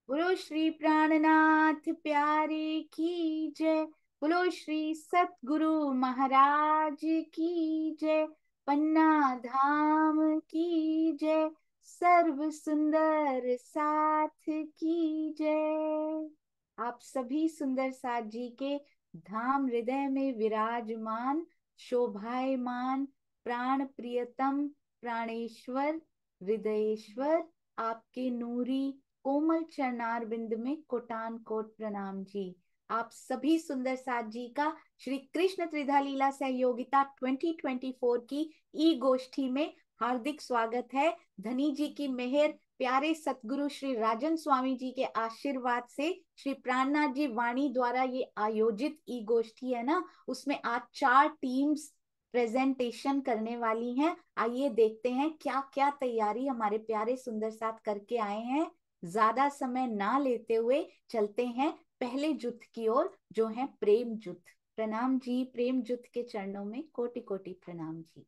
बोलो श्री प्राणनाथ प्यारे की जय। बोलो श्री सतगुरु महाराज की जय। पन्ना धाम की जय। सर्व सुंदर साथ की जय। आप सभी सुंदर साथ जी के धाम हृदय में विराजमान, शोभायमान, प्राण प्रियतम प्राणेश्वर हृदयेश्वर, आपके नूरी कोमल चरणार बिंद में कोटान कोट प्रणाम जी। आप सभी सुंदर साथ जी का श्री कृष्ण त्रिधा लीला सहयोगिता 2024 की ई गोष्ठी में हार्दिक स्वागत है। धनी जी की मेहर, प्यारे सतगुरु श्री राजन स्वामी जी के आशीर्वाद से श्री प्राणनाथ जी वाणी द्वारा ये आयोजित ई गोष्ठी है ना, उसमें आज 4 टीम्स प्रेजेंटेशन करने वाली हैं। आइए देखते हैं क्या क्या तैयारी हमारे प्यारे सुंदर साथ करके आए हैं। ज्यादा समय ना लेते हुए चलते हैं पहले जुथ की ओर, जो है प्रेम जुथ। प्रणाम जी, प्रेम जुथ के चरणों में कोटि कोटि प्रणाम जी।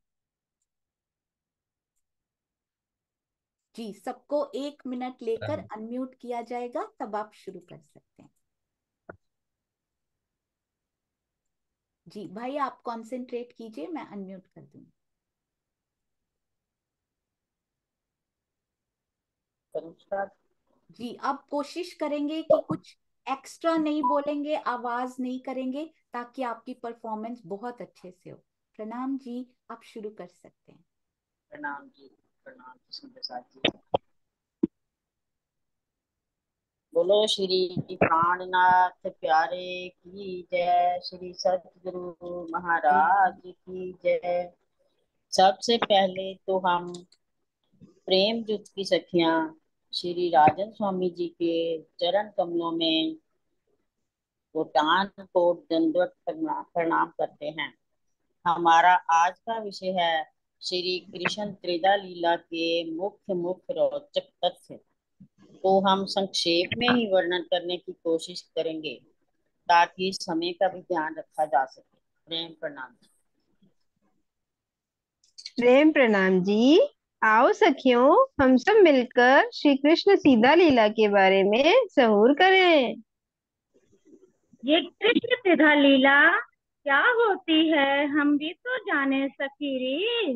जी, सबको 1 मिनट लेकर अनम्यूट किया जाएगा, तब आप शुरू कर सकते हैं। जी भाई, आप कंसंट्रेट कीजिए, मैं अनम्यूट कर दूंगी। जी, अब कोशिश करेंगे कि कुछ एक्स्ट्रा नहीं बोलेंगे, आवाज नहीं करेंगे, ताकि आपकी परफॉर्मेंस बहुत अच्छे से हो। प्रणाम जी, आप शुरू कर सकते हैं। प्रणाम जी। प्रणाम प्रसाद जी। बोलो श्री प्राणनाथ प्यारे की जय। श्री सतगुरु महाराज की जय। सबसे पहले तो हम प्रेम जुट की सखियां श्री राजन स्वामी जी के चरण कमलों में कोटान कोट दंडवत प्रणाम करते हैं। हमारा आज का विषय है श्री कृष्ण त्रिदा लीला के मुख्य मुख्य रोचक तथ्य। तो हम संक्षेप में ही वर्णन करने की कोशिश करेंगे ताकि समय का भी ध्यान रखा जा सके। प्रेम प्रणाम। प्रेम प्रणाम जी। आओ सखियों, हम सब मिलकर श्री कृष्ण सीधा लीला के बारे में सहूर करें। ये कृष्ण त्रिधा लीला क्या होती है, हम भी तो जाने सखीरी।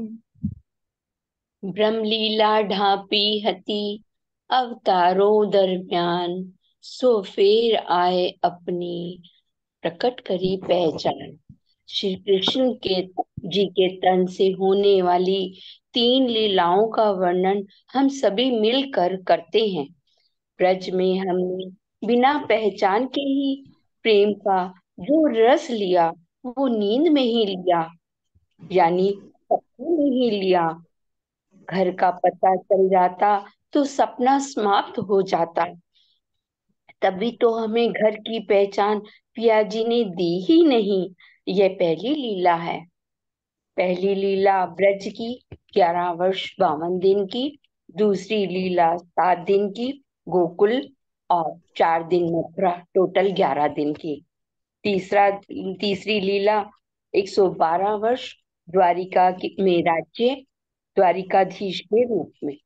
ब्रह्मलीला ढांपी हती अवतारों दरम्यान, सो फेर आए अपनी प्रकट करी पहचान। श्री कृष्ण के जी के तन से होने वाली 3 लीलाओं का वर्णन हम सभी मिलकर करते हैं। ब्रज में हमने बिना पहचान के ही प्रेम का जो रस लिया, वो नींद में ही लिया, यानी सपने में ही लिया। घर का पता चल जाता तो सपना समाप्त हो जाता। तभी तो हमें घर की पहचान पिया जी ने दी ही नहीं। यह पहली लीला है। पहली लीला ब्रज की 11 वर्ष 52 दिन की, दूसरी लीला 7 दिन की गोकुल, और 4 दिन मथुरा, टोटल 11 दिन की। तीसरी लीला 112 वर्ष द्वारिका में राज्य, द्वारिकाधीश के रूप में।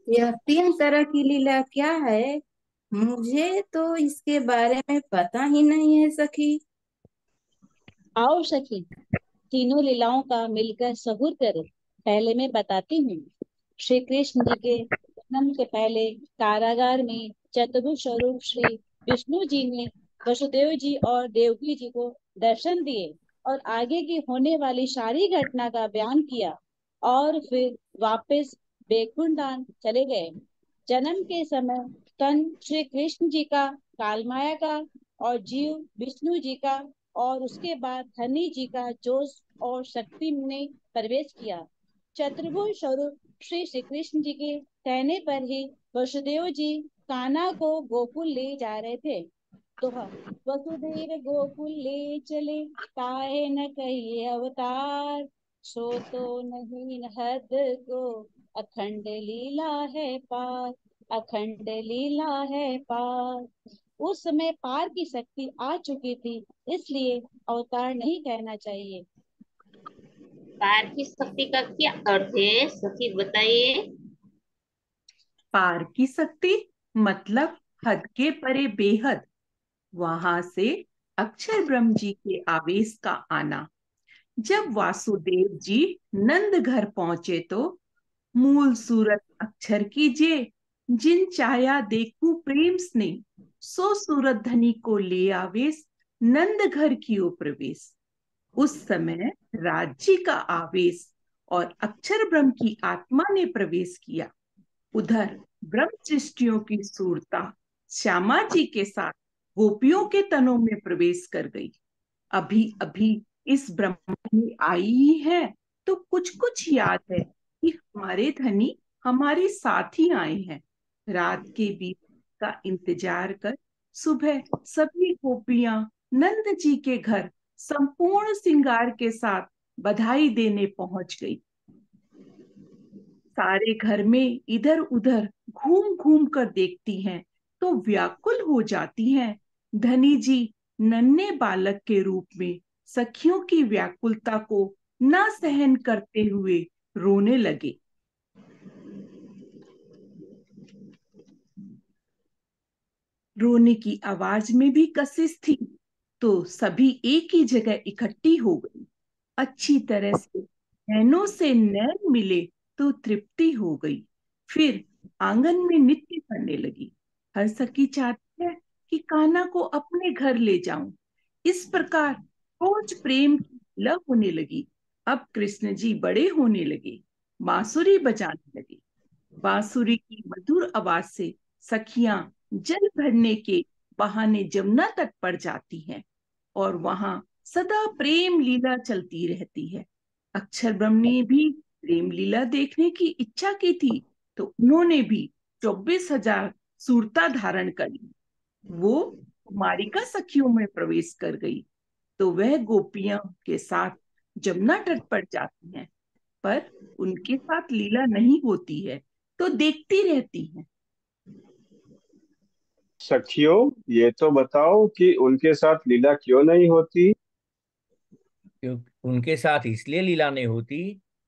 यह 3 तरह की लीला क्या है? मुझे तो इसके बारे में पता ही नहीं है सखी। आओ सखी, तीनों लीलाओं का मिलकर सहूर करें। पहले मैं बताती हूँ। श्री कृष्ण जी के जन्म से पहले कारागार में चतुर्भुज स्वरूप श्री विष्णु जी ने वसुदेव जी और देवकी जी को दर्शन दिए और आगे की होने वाली सारी घटना का बयान किया और फिर वापस बैकुंठ धाम चले गए। जन्म के समय तन श्री कृष्ण जी का, कालमाया का और जीव विष्णु जी का, और उसके बाद धनी जी का जोश और शक्ति ने प्रवेश किया। चतुर्भुज स्वरूप श्री कृष्ण जी के कहने पर ही वसुदेव जी कान्हा को गोकुल ले जा रहे थे। दोहा। वसुदेव गोकुल ले चले, काहे न कहिए अवतार, सो तो नहीं हद को, अखंड लीला है पार, अखंड लीला है पार। उस समय पार की शक्ति आ चुकी थी, इसलिए अवतार नहीं कहना चाहिए। पार की शक्ति का क्या अर्थ है, सखी बताइए। पार की शक्ति मतलब हद के परे बेहद। वहां से अक्षर ब्रह्म जी के आवेश का आना। जब वासुदेव जी नंद घर पहुंचे तो मूल सूरत अक्षर कीजिए, जिन चाया देखूं प्रेम स्नेह, सो सूरत धनी को ले आवेश, नंद घर कियो प्रवेश। उस समय राज्य का आवेश और अक्षर ब्रह्म की आत्मा ने प्रवेश किया। उधर ब्रह्म सृष्टियों की सूरता श्यामा जी के साथ गोपियों के तनों में प्रवेश कर गई। अभी अभी इस ब्रह्म में आई ही है तो कुछ कुछ याद है कि हमारे धनी हमारे साथ ही आए हैं। रात के बीत का इंतजार कर सुबह सभी गोपियां नंद जी के घर संपूर्ण श्रृंगार के साथ बधाई देने पहुंच गई। सारे घर में इधर उधर घूम घूम कर देखती हैं तो व्याकुल हो जाती हैं। धनी जी नन्हे बालक के रूप में सखियों की व्याकुलता को न सहन करते हुए रोने लगे। रोने की आवाज में भी कशिश थी तो सभी एक ही जगह इकट्ठी हो गई। अच्छी तरह से नैनों से नैन मिले तो तृप्ति हो गई। फिर आंगन में नृत्य करने लगी। हर सखी चाहती है कि कान्हा को अपने घर ले जाऊं। इस प्रकार रोज प्रेम की लीला होने लगी। अब कृष्ण जी बड़े होने लगे, बांसुरी बजाने लगे। बांसुरी की मधुर आवाज से सखियां जल भरने के बहाने जमुना तट पर जाती हैं और वहां सदा प्रेम लीला चलती रहती है। अक्षर ब्रह्म ने भी प्रेम लीला देखने की इच्छा की थी तो उन्होंने भी 24,000 सूरता धारण कर ली। वो कुमारिका सखियों में प्रवेश कर गई तो वह गोपियों के साथ जमुना तट पर जाती हैं, पर उनके साथ लीला नहीं होती है तो देखती रहती हैं। सखियों, ये तो बताओ कि उनके साथ लीला क्यों नहीं होती? क्यों उनके साथ इसलिए लीला नहीं होती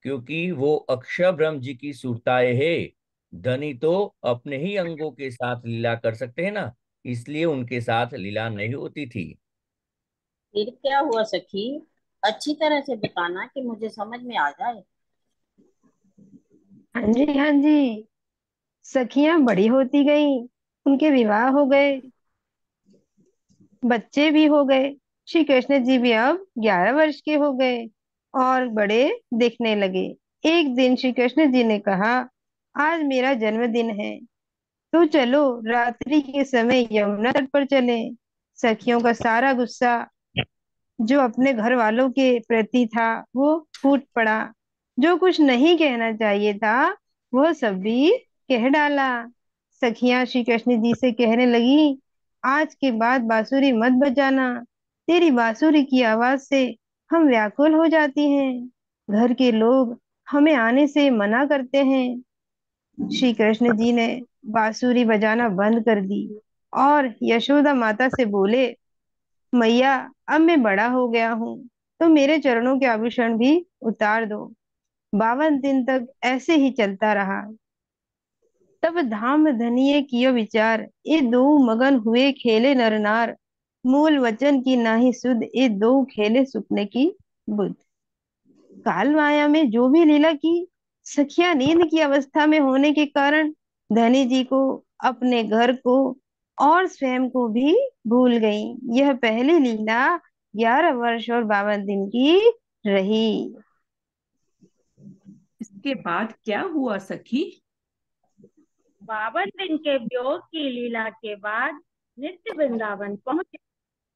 क्योंकि वो अक्षर ब्रह्म जी की सुरताए है। धनी तो अपने ही अंगों के साथ लीला कर सकते हैं ना, इसलिए उनके साथ लीला नहीं होती थी। फिर क्या हुआ सखी? अच्छी तरह से बताना कि मुझे समझ में आ जाए। हाँ जी, हाँ जी। सखियां बड़ी होती गई, उनके विवाह हो गए, बच्चे भी हो गए। श्री कृष्ण जी भी अब 11 वर्ष के हो गए और बड़े दिखने लगे। एक दिन श्री कृष्ण जी ने कहा, आज मेरा जन्मदिन है, तो चलो रात्रि के समय यमुना तट पर चले। सखियों का सारा गुस्सा जो अपने घर वालों के प्रति था वो फूट पड़ा। जो कुछ नहीं कहना चाहिए था वह सब भी कह डाला। सखियां श्री कृष्ण जी से कहने लगी, आज के बाद बांसुरी मत बजाना, तेरी बांसुरी की आवाज से हम व्याकुल हो जाती हैं। घर के लोग हमें आने से मना करते हैं। श्री कृष्ण जी ने बांसुरी बजाना बंद कर दी और यशोदा माता से बोले, मैया अब मैं बड़ा हो गया हूँ तो मेरे चरणों के आभूषण भी उतार दो। 52 दिन तक ऐसे ही चलता रहा। तब धाम धनिये कियो विचार, ये दो मगन हुए खेले नर नार। मूल वचन की नाही सुध, ये दो खेले सुपने की बुध। काल माया में जो भी लीला की, सखिया नींद की अवस्था में होने के कारण धनी जी को, अपने घर को और स्वयं को भी भूल गई। यह पहली लीला 11 वर्ष और 52 दिन की रही। इसके बाद क्या हुआ सखी? 52 दिन के वियोग की लीला के बाद नित्य वृंदावन पहुंचे।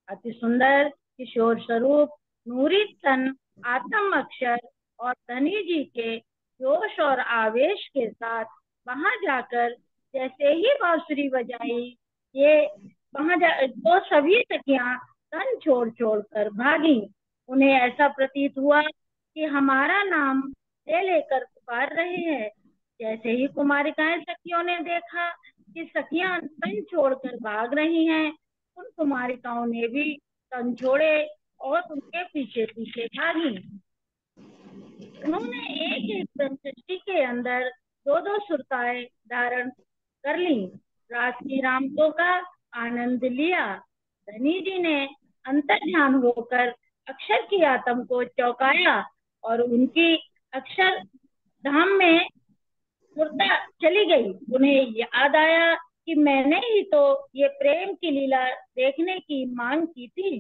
अति सुंदर किशोर स्वरूप नूरी तन आत्म अक्षर और धनी जी के जोश और आवेश के साथ वहां जाकर जैसे ही बांसुरी बजाई, ये तो सभी सखियां तन छोड़ छोड़ कर भागी। उन्हें ऐसा प्रतीत हुआ कि हमारा नाम ले लेकर पुकार रहे हैं। जैसे ही कुमारिकाएं सखियों ने देखा कि सखियां तन छोड़कर भाग रही हैं, उन कुमारिकाओं ने भी तन छोड़े और उनके पीछे पीछे भागी। उन्होंने एक एक ब्रह्म सृष्टि के अंदर दो दो सुरताएं धारण कर ली। रास की रामतों का आनंद लिया। धनी जी ने अंतर्ध्यान होकर अक्षर की आत्म को चौंकाया और उनकी अक्षर धाम में मुर्दा चली गई। उन्हें याद आया कि मैंने ही तो ये प्रेम की लीला देखने की मांग की थी।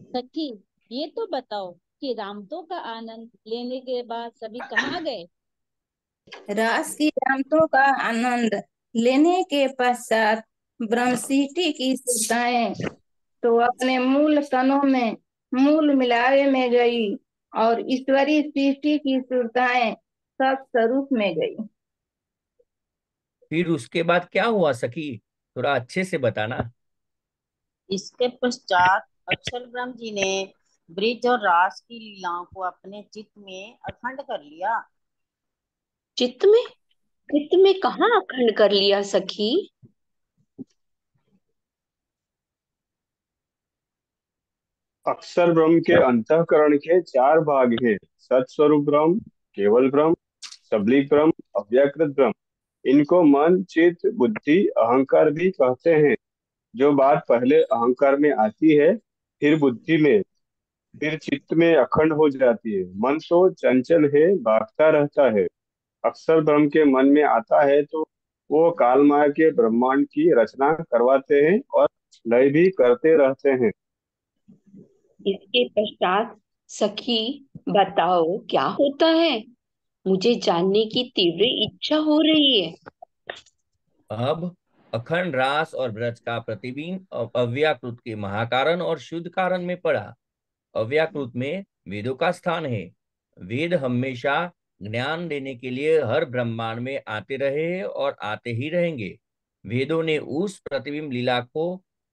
सखी, ये तो बताओ कि रामतों का आनंद लेने के बाद सभी कहाँ गए? रास की रामतों का आनंद लेने के पश्चात ब्रह्मसिटी की सुरताएं तो अपने मूल तनों में मूल मिलावे में गई और ईश्वरी सृष्टि की सुरताएं सब स्वरूप में गई। फिर उसके बाद क्या हुआ सखी, थोड़ा अच्छे से बताना। इसके पश्चात अक्षर ब्रह्म जी ने ब्रिज और रास की लीलाओं को अपने चित्त में अखंड कर लिया। चित्त में? चित्त में कहाँ अखंड कर लिया सखी? अक्षर ब्रह्म के अंतःकरण के चार भाग हैं: सत्स्वरूप ब्रह्म, केवल ब्रह्म, सबलिक ब्रह्म, अव्यकृत ब्रह्म। इनको मन, चित्त, बुद्धि, अहंकार भी कहते हैं। जो बात पहले अहंकार में आती है, फिर बुद्धि में, फिर चित्त में अखंड हो जाती है। मन तो चंचल है, भागता रहता है। अक्षर ब्रह्म के मन में आता है तो वो काल माया के ब्रह्मांड की रचना करवाते हैं और लय भी करते रहते हैं। इसके पश्चात सखी बताओ क्या होता है, मुझे जानने की तीव्र इच्छा हो रही है। अब अखंड रास और ब्रज का प्रतिबिंब अव्याकृत के महाकारण और शुद्ध कारण में पड़ा। अव्याकृत में वेदों का स्थान है। वेद हमेशा ज्ञान देने के लिए हर ब्रह्मांड में आते रहे हैं और आते ही रहेंगे। वेदों ने उस प्रतिबिंब लीला को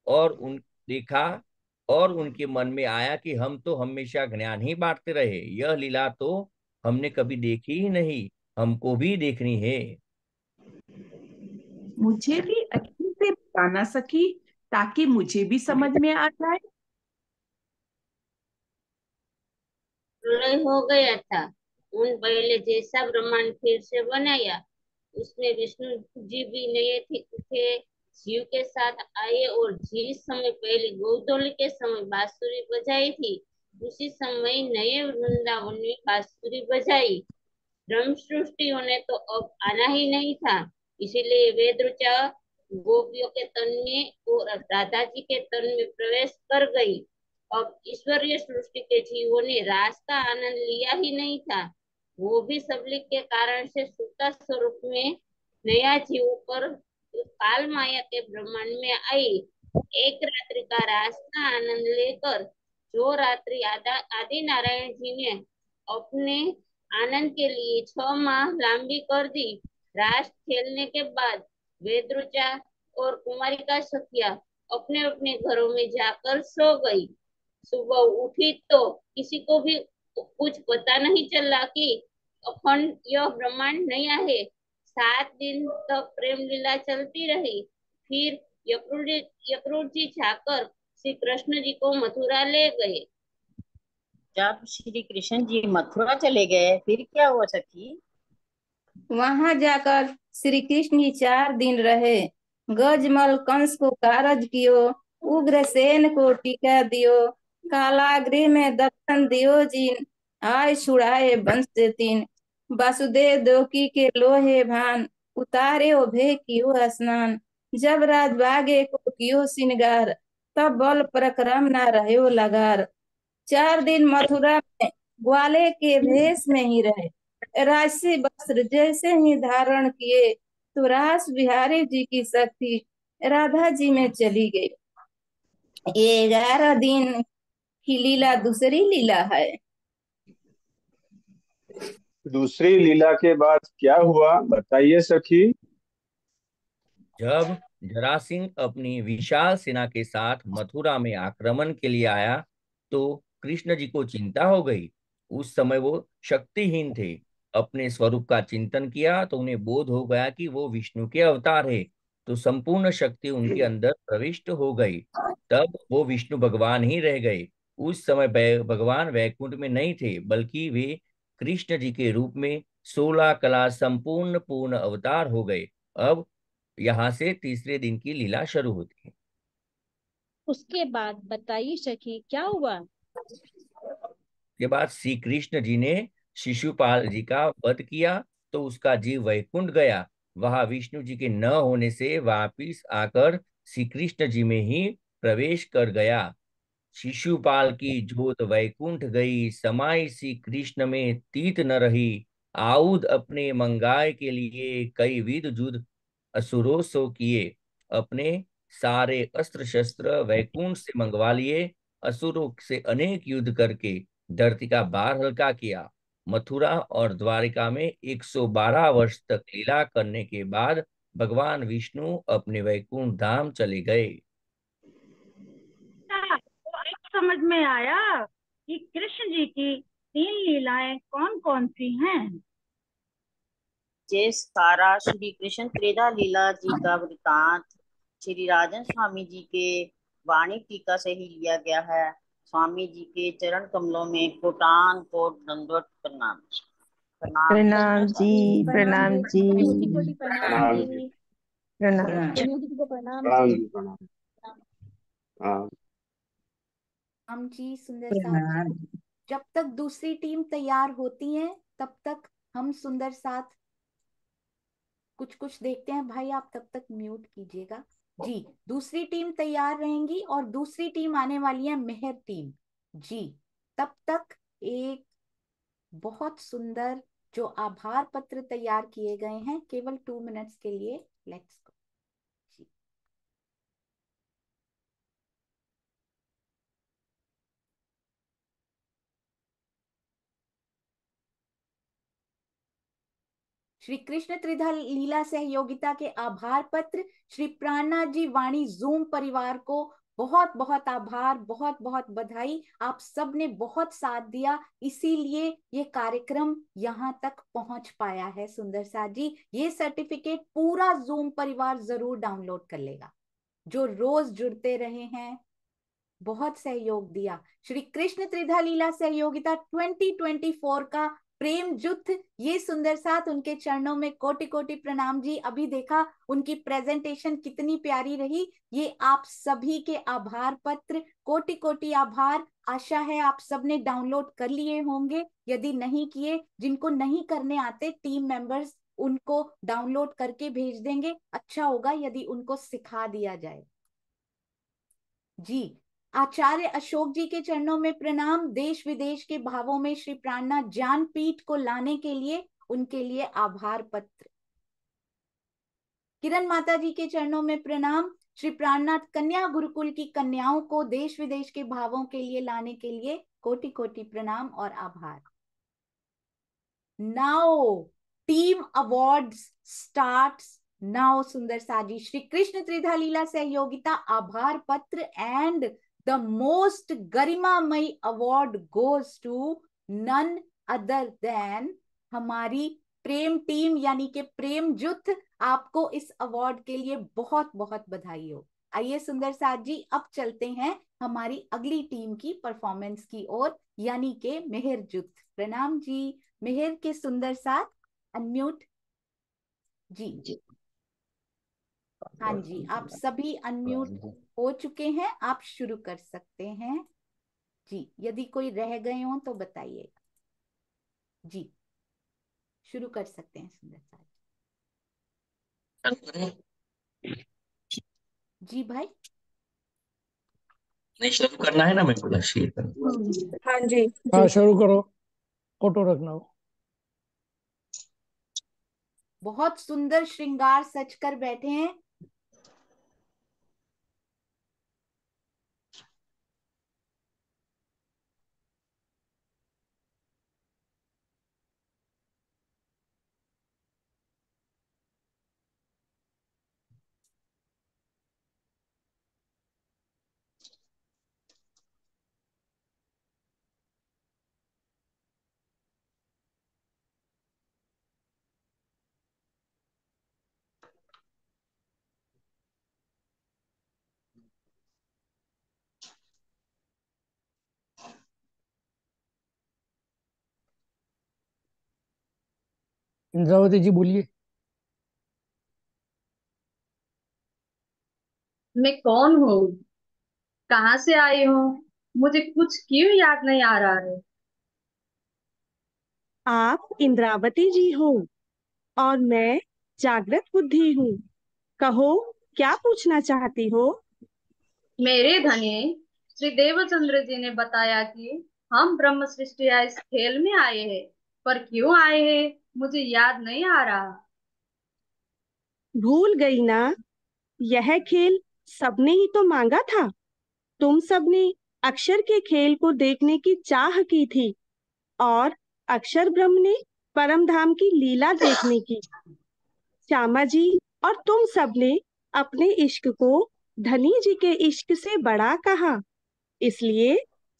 और उन देखा और उनके मन में आया कि हम तो हमेशा ज्ञान ही बांटते रहे, यह लीला तो हमने कभी देखी ही नहीं, हमको भी देखनी है। मुझे भी अच्छे से बताना सखी, ताकि मुझे भी समझ में आ जाए। प्रलय हो गया था। उन पहले जैसा ब्रह्मांड फिर से बनाया। उसमें विष्णु जी भी नए थे, शिव के साथ आए और जिस समय पहले गोधूली के समय बांसुरी बजाई थी, उसी समय नए वृंदावन में बांसुरी बजाई। ब्रह्म सृष्टियों ने तो अब आना ही नहीं था, इसीलिए वेद ऋचा गोपियों के तन में और राधा जी के तन में प्रवेश कर गई। अब ईश्वरीय सृष्टि के जीवों ने रास का आनंद लिया ही नहीं था, वो भी सबलिक के कारण से सुप्ता स्वरूप में नया जीव पर काल माया के ब्रह्मांड में आई। एक रात्रि का रास का आनंद लेकर जो रात्रि आदि नारायण जी ने अपने आनंद के लिए 6 माह लंबी कर दी। रास खेलने के बाद वेदरुचा और कुमारिका सखिया अपने अपने घरों में जाकर सो गई। सुबह उठी तो किसी को भी कुछ पता नहीं चला कि अखंड यह ब्रह्मांड नया है। 7 दिन तक प्रेम लीला चलती रही। फिर यक्रूर जी जाकर श्री कृष्ण जी को मथुरा ले गए। जब श्री कृष्ण जी मथुरा चले गए, फिर क्या हुआ सखी? वहां जाकर श्री कृष्ण जी 4 दिन रहे। गजमल कंस को कारज कियो, उग्रसेन को टीका दियो, कालागृह में दर्शन दियो जिन, आय छुड़ाए वंश से तीन। वासुदेव देवकी के लोहे भान, उतारे ओ भे कियो स्नान। जब राज भागे को कियो सिंगार, तब बल पराक्रम ना रहे लगार। 4 दिन मथुरा में ग्वाले के भेष में ही रहे। राजसी वस्त्र जैसे ही धारण किए तो रास बिहारी जी की शक्ति राधा जी में चली गई। ये 11 दिन की लीला दूसरी लीला है। दूसरी लीला के बाद क्या हुआ, बताइए सखी। जब जरासिंह अपनी विशाल सेना के साथ मथुरा में आक्रमण के लिए आया तो कृष्ण जी को चिंता हो गई। उस समय वो शक्तिहीन थे। अपने स्वरूप का चिंतन किया तो उन्हें बोध हो गया कि वो विष्णु के अवतार है, तो संपूर्ण शक्ति उनके अंदर प्रविष्ट हो गई। तब वो विष्णु भगवान ही रह गए। उस समय भगवान वैकुंठ में नहीं थे, बल्कि वे कृष्ण जी के रूप में 16 कला संपूर्ण पूर्ण अवतार हो गए। अब यहाँ से तीसरे दिन की लीला शुरू होती है। उसके बाद बताइए सखी क्या हुआ। के बाद श्री कृष्ण जी ने शिशुपाल जी का वध किया तो उसका जीव वैकुंठ गया। वहां विष्णु जी के न होने से वापिस आकर श्री कृष्ण जी में ही प्रवेश कर गया। शिशुपाल की जोत वैकुंठ गई, समाई श्री कृष्ण में तीत न रही। आउद अपने मंगाए के लिए कई विध युद्ध असुरों सो किए। अपने सारे अस्त्र शस्त्र वैकुंठ से मंगवा लिए। असुरों से अनेक युद्ध करके धरती का भार हल्का किया। मथुरा और द्वारिका में 112 वर्ष तक लीला करने के बाद भगवान विष्णु अपने वैकुंठ धाम चले गए। तो अब समझ में आया कि कृष्ण जी की 3 लीलाएं कौन कौन सी हैं। ये सारा श्री कृष्ण त्रेधा लीला जी का वृतांत श्री राजन स्वामी जी के वाणी टीका से ही लिया गया है। स्वामी जी के चरण कमलों में कोटान कोट दंडवत प्रणाम। प्रणाम प्रणाम जी, प्रणाम प्रणाम जी, जी, कोटि कोटि प्रणाम प्रणाम जी। जी। प्रणाम। सोनिया दीदी को प्रणाम प्रणाम जी। जी, प्रणाम। हाँ। हम जी सुंदर साथ जी, प्रणाम। जब तक दूसरी टीम तैयार होती है तब तक हम सुंदर साथ कुछ कुछ देखते हैं। भाई आप तब तक म्यूट कीजिएगा जी। दूसरी टीम तैयार रहेंगी और दूसरी टीम आने वाली है मेहर टीम जी। तब तक एक बहुत सुंदर जो आभार पत्र तैयार किए गए हैं केवल 2 मिनट्स के लिए। लेट्स गो जी। श्री कृष्ण त्रिधा लीला सहयोगिता के आभार पत्र। श्री प्राणनाथ जी वाणी जूम परिवार को बहुत बहुत आभार, बहुत बहुत बधाई। आप सब ने बहुत साथ दिया, इसीलिए ये कार्यक्रम यहाँ तक पहुंच पाया है। सुंदर साथ जी, ये सर्टिफिकेट पूरा जूम परिवार जरूर डाउनलोड कर लेगा जो रोज जुड़ते रहे हैं, बहुत सहयोग दिया। श्री कृष्ण त्रिधा लीला सहयोगिता 2024 का प्रेम युद्ध, ये सुंदर साथ उनके चरणों में कोटि कोटि प्रणाम जी। अभी देखा उनकी प्रेजेंटेशन कितनी प्यारी रही। ये आप सभी के आभार पत्र, कोटि कोटि आभार। आशा है आप सबने डाउनलोड कर लिए होंगे। यदि नहीं किए, जिनको नहीं करने आते टीम मेंबर्स उनको डाउनलोड करके भेज देंगे। अच्छा होगा यदि उनको सिखा दिया जाए जी। आचार्य अशोक जी के चरणों में प्रणाम। देश विदेश के भावों में श्री प्राणनाथ ज्ञानपीठ को लाने के लिए उनके लिए आभार पत्र। किरण माता जी के चरणों में प्रणाम। श्री प्राणनाथ कन्या गुरुकुल की कन्याओं को देश विदेश के भावों के लिए लाने के लिए कोटि कोटि प्रणाम और आभार। Now team awards starts now. सुंदर साजी, श्री कृष्ण त्रिधा लीला सहयोगिता आभार पत्र एंड द मोस्ट गरिमामयी award goes to none other than हमारी प्रेम टीम यानी कि प्रेम युद्ध। आपको इस अवार्ड के लिए बहुत बहुत बधाई हो। आइए सुंदर साथ जी, अब चलते हैं हमारी अगली टीम की परफॉर्मेंस की ओर, यानी के मेहर युद्ध। प्रणाम जी। मेहर के सुंदर साथ अनम्यूट जी। हाँ जी, आप सभी अनम्यूट हो चुके हैं, आप शुरू कर सकते हैं जी। यदि कोई रह गए हो तो बताइए जी। शुरू कर सकते हैं सुंदर साथ जी। भाई नहीं, शुरू करना है ना, मेरे को शेयर हाँ जी हाँ जी। शुरू करो। फोटो रखना हो। बहुत सुंदर श्रृंगार सज कर बैठे हैं। इंद्रावती जी बोलिए। मैं कौन हूँ? कहाँ से आई हूँ? मुझे कुछ क्यों याद नहीं आ रहा है। आप इंद्रावती जी हो और मैं जागृत बुद्धि हूँ। कहो, क्या पूछना चाहती हो? मेरे धनी श्री देवचंद्र जी ने बताया कि हम ब्रह्म सृष्टि या इस खेल में आए हैं, पर क्यों आए हैं मुझे याद नहीं आ रहा। भूल गई ना? यह खेल सबने ही तो मांगा था। तुम सबने अक्षर के खेल को देखने की चाह की थी और अक्षर ब्रह्म ने परम धाम की लीला देखने की। श्यामा जी और तुम सबने अपने इश्क को धनी जी के इश्क से बड़ा कहा, इसलिए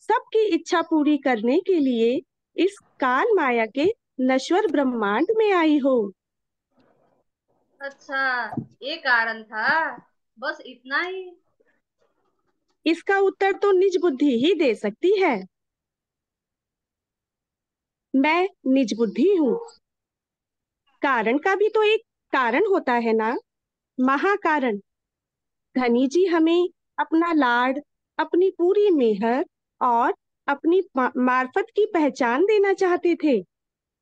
सबकी इच्छा पूरी करने के लिए इस काल माया के नश्वर ब्रह्मांड में आई हो। अच्छा, ये कारण था, बस इतना ही। इसका उत्तर तो निज बुद्धि ही दे सकती है। मैं निज बुद्धि हूँ। कारण का भी तो एक कारण होता है ना, महाकारण। धनी जी हमें अपना लाड, अपनी पूरी मेहर और अपनी मार्फत की पहचान देना चाहते थे,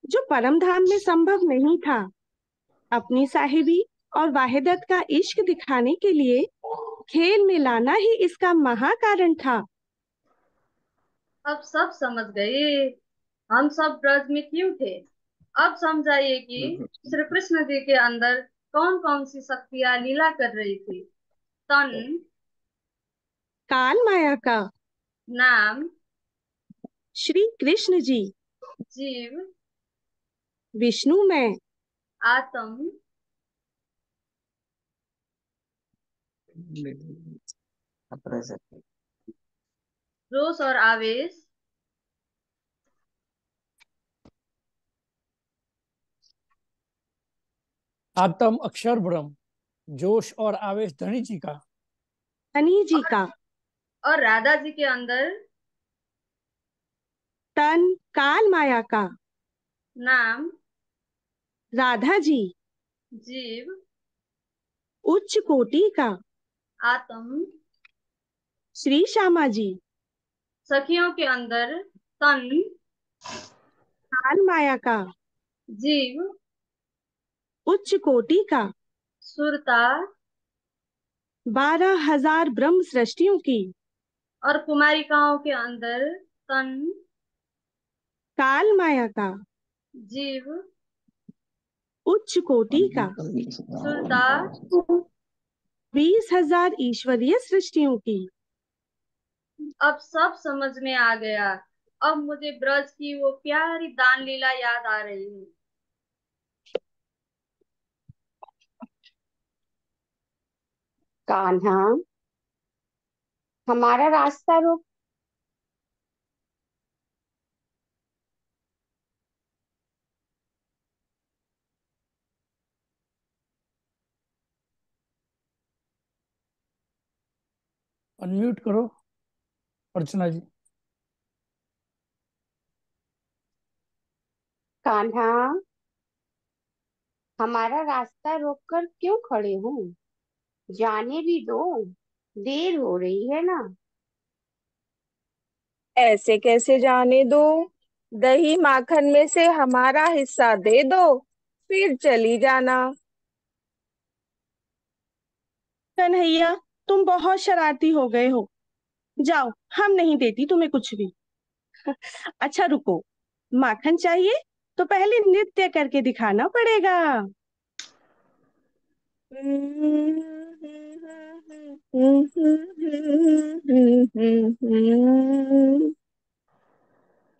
जो परम धाम में संभव नहीं था। अपनी साहिबी और वाहिदत का इश्क दिखाने के लिए खेल में लाना ही इसका महाकारण था। अब सब समझ गए, हम सब ब्रज में क्यों थे। अब समझाइए कि श्री कृष्ण जी के अंदर कौन कौन सी शक्तियां लीला कर रही थी। तन, काल माया का नाम, श्री कृष्ण जी, जीव, विष्णु में, आत्म, रोष और आवेश, आत्म अक्षर ब्रह्म, जोश और आवेश धनी जी का। धनी जी का और राधा जी के अंदर तन काल माया का, नाम, राधा जी जीव, उच्च कोटि का, आत्म, श्री श्यामा जी सखियों के अंदर तन, काल माया का, जीव, उच्च कोटि का, सुरता 12,000 ब्रह्म सृष्टियों की, और कुमारिकाओं के अंदर तन, काल माया का, जीव, उच्च कोटि का, सुरता 20,000 ईश्वरीय सृष्टियों की। अब सब समझ में आ गया। अब मुझे ब्रज की वो प्यारी दान लीला याद आ रही है। कान्हा, हमारा रास्ता रोक। अनम्यूट करो अर्चना जी। कान्हा, हमारा रास्ता रोककर क्यों खड़े हो? जाने भी दो, देर हो रही है ना। ऐसे कैसे जाने दो? दही माखन में से हमारा हिस्सा दे दो, फिर चली जाना। कन्हैया, तुम बहुत शरारती हो गए हो। जाओ, हम नहीं देती तुम्हें कुछ भी। अच्छा रुको, माखन चाहिए तो पहले नृत्य करके दिखाना पड़ेगा।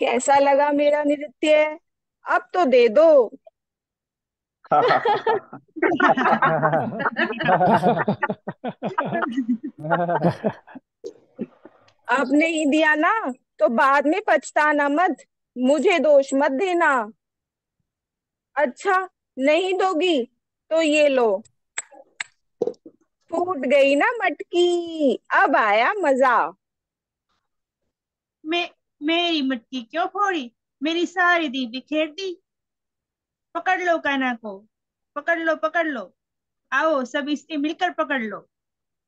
कैसा लगा मेरा नृत्य? अब तो दे दो। अब नहीं दिया ना तो बाद में पछताना मत, मुझे दोष मत देना। अच्छा, नहीं दोगी तो ये लो। फूट गई ना मटकी, अब आया मजा। मेरी मटकी क्यों फोड़ी? मेरी सारी दी बिखेर दी। पकड़ लो कान्हा को, पकड़ लो पकड़ लो। आओ सब इसे मिलकर पकड़ लो।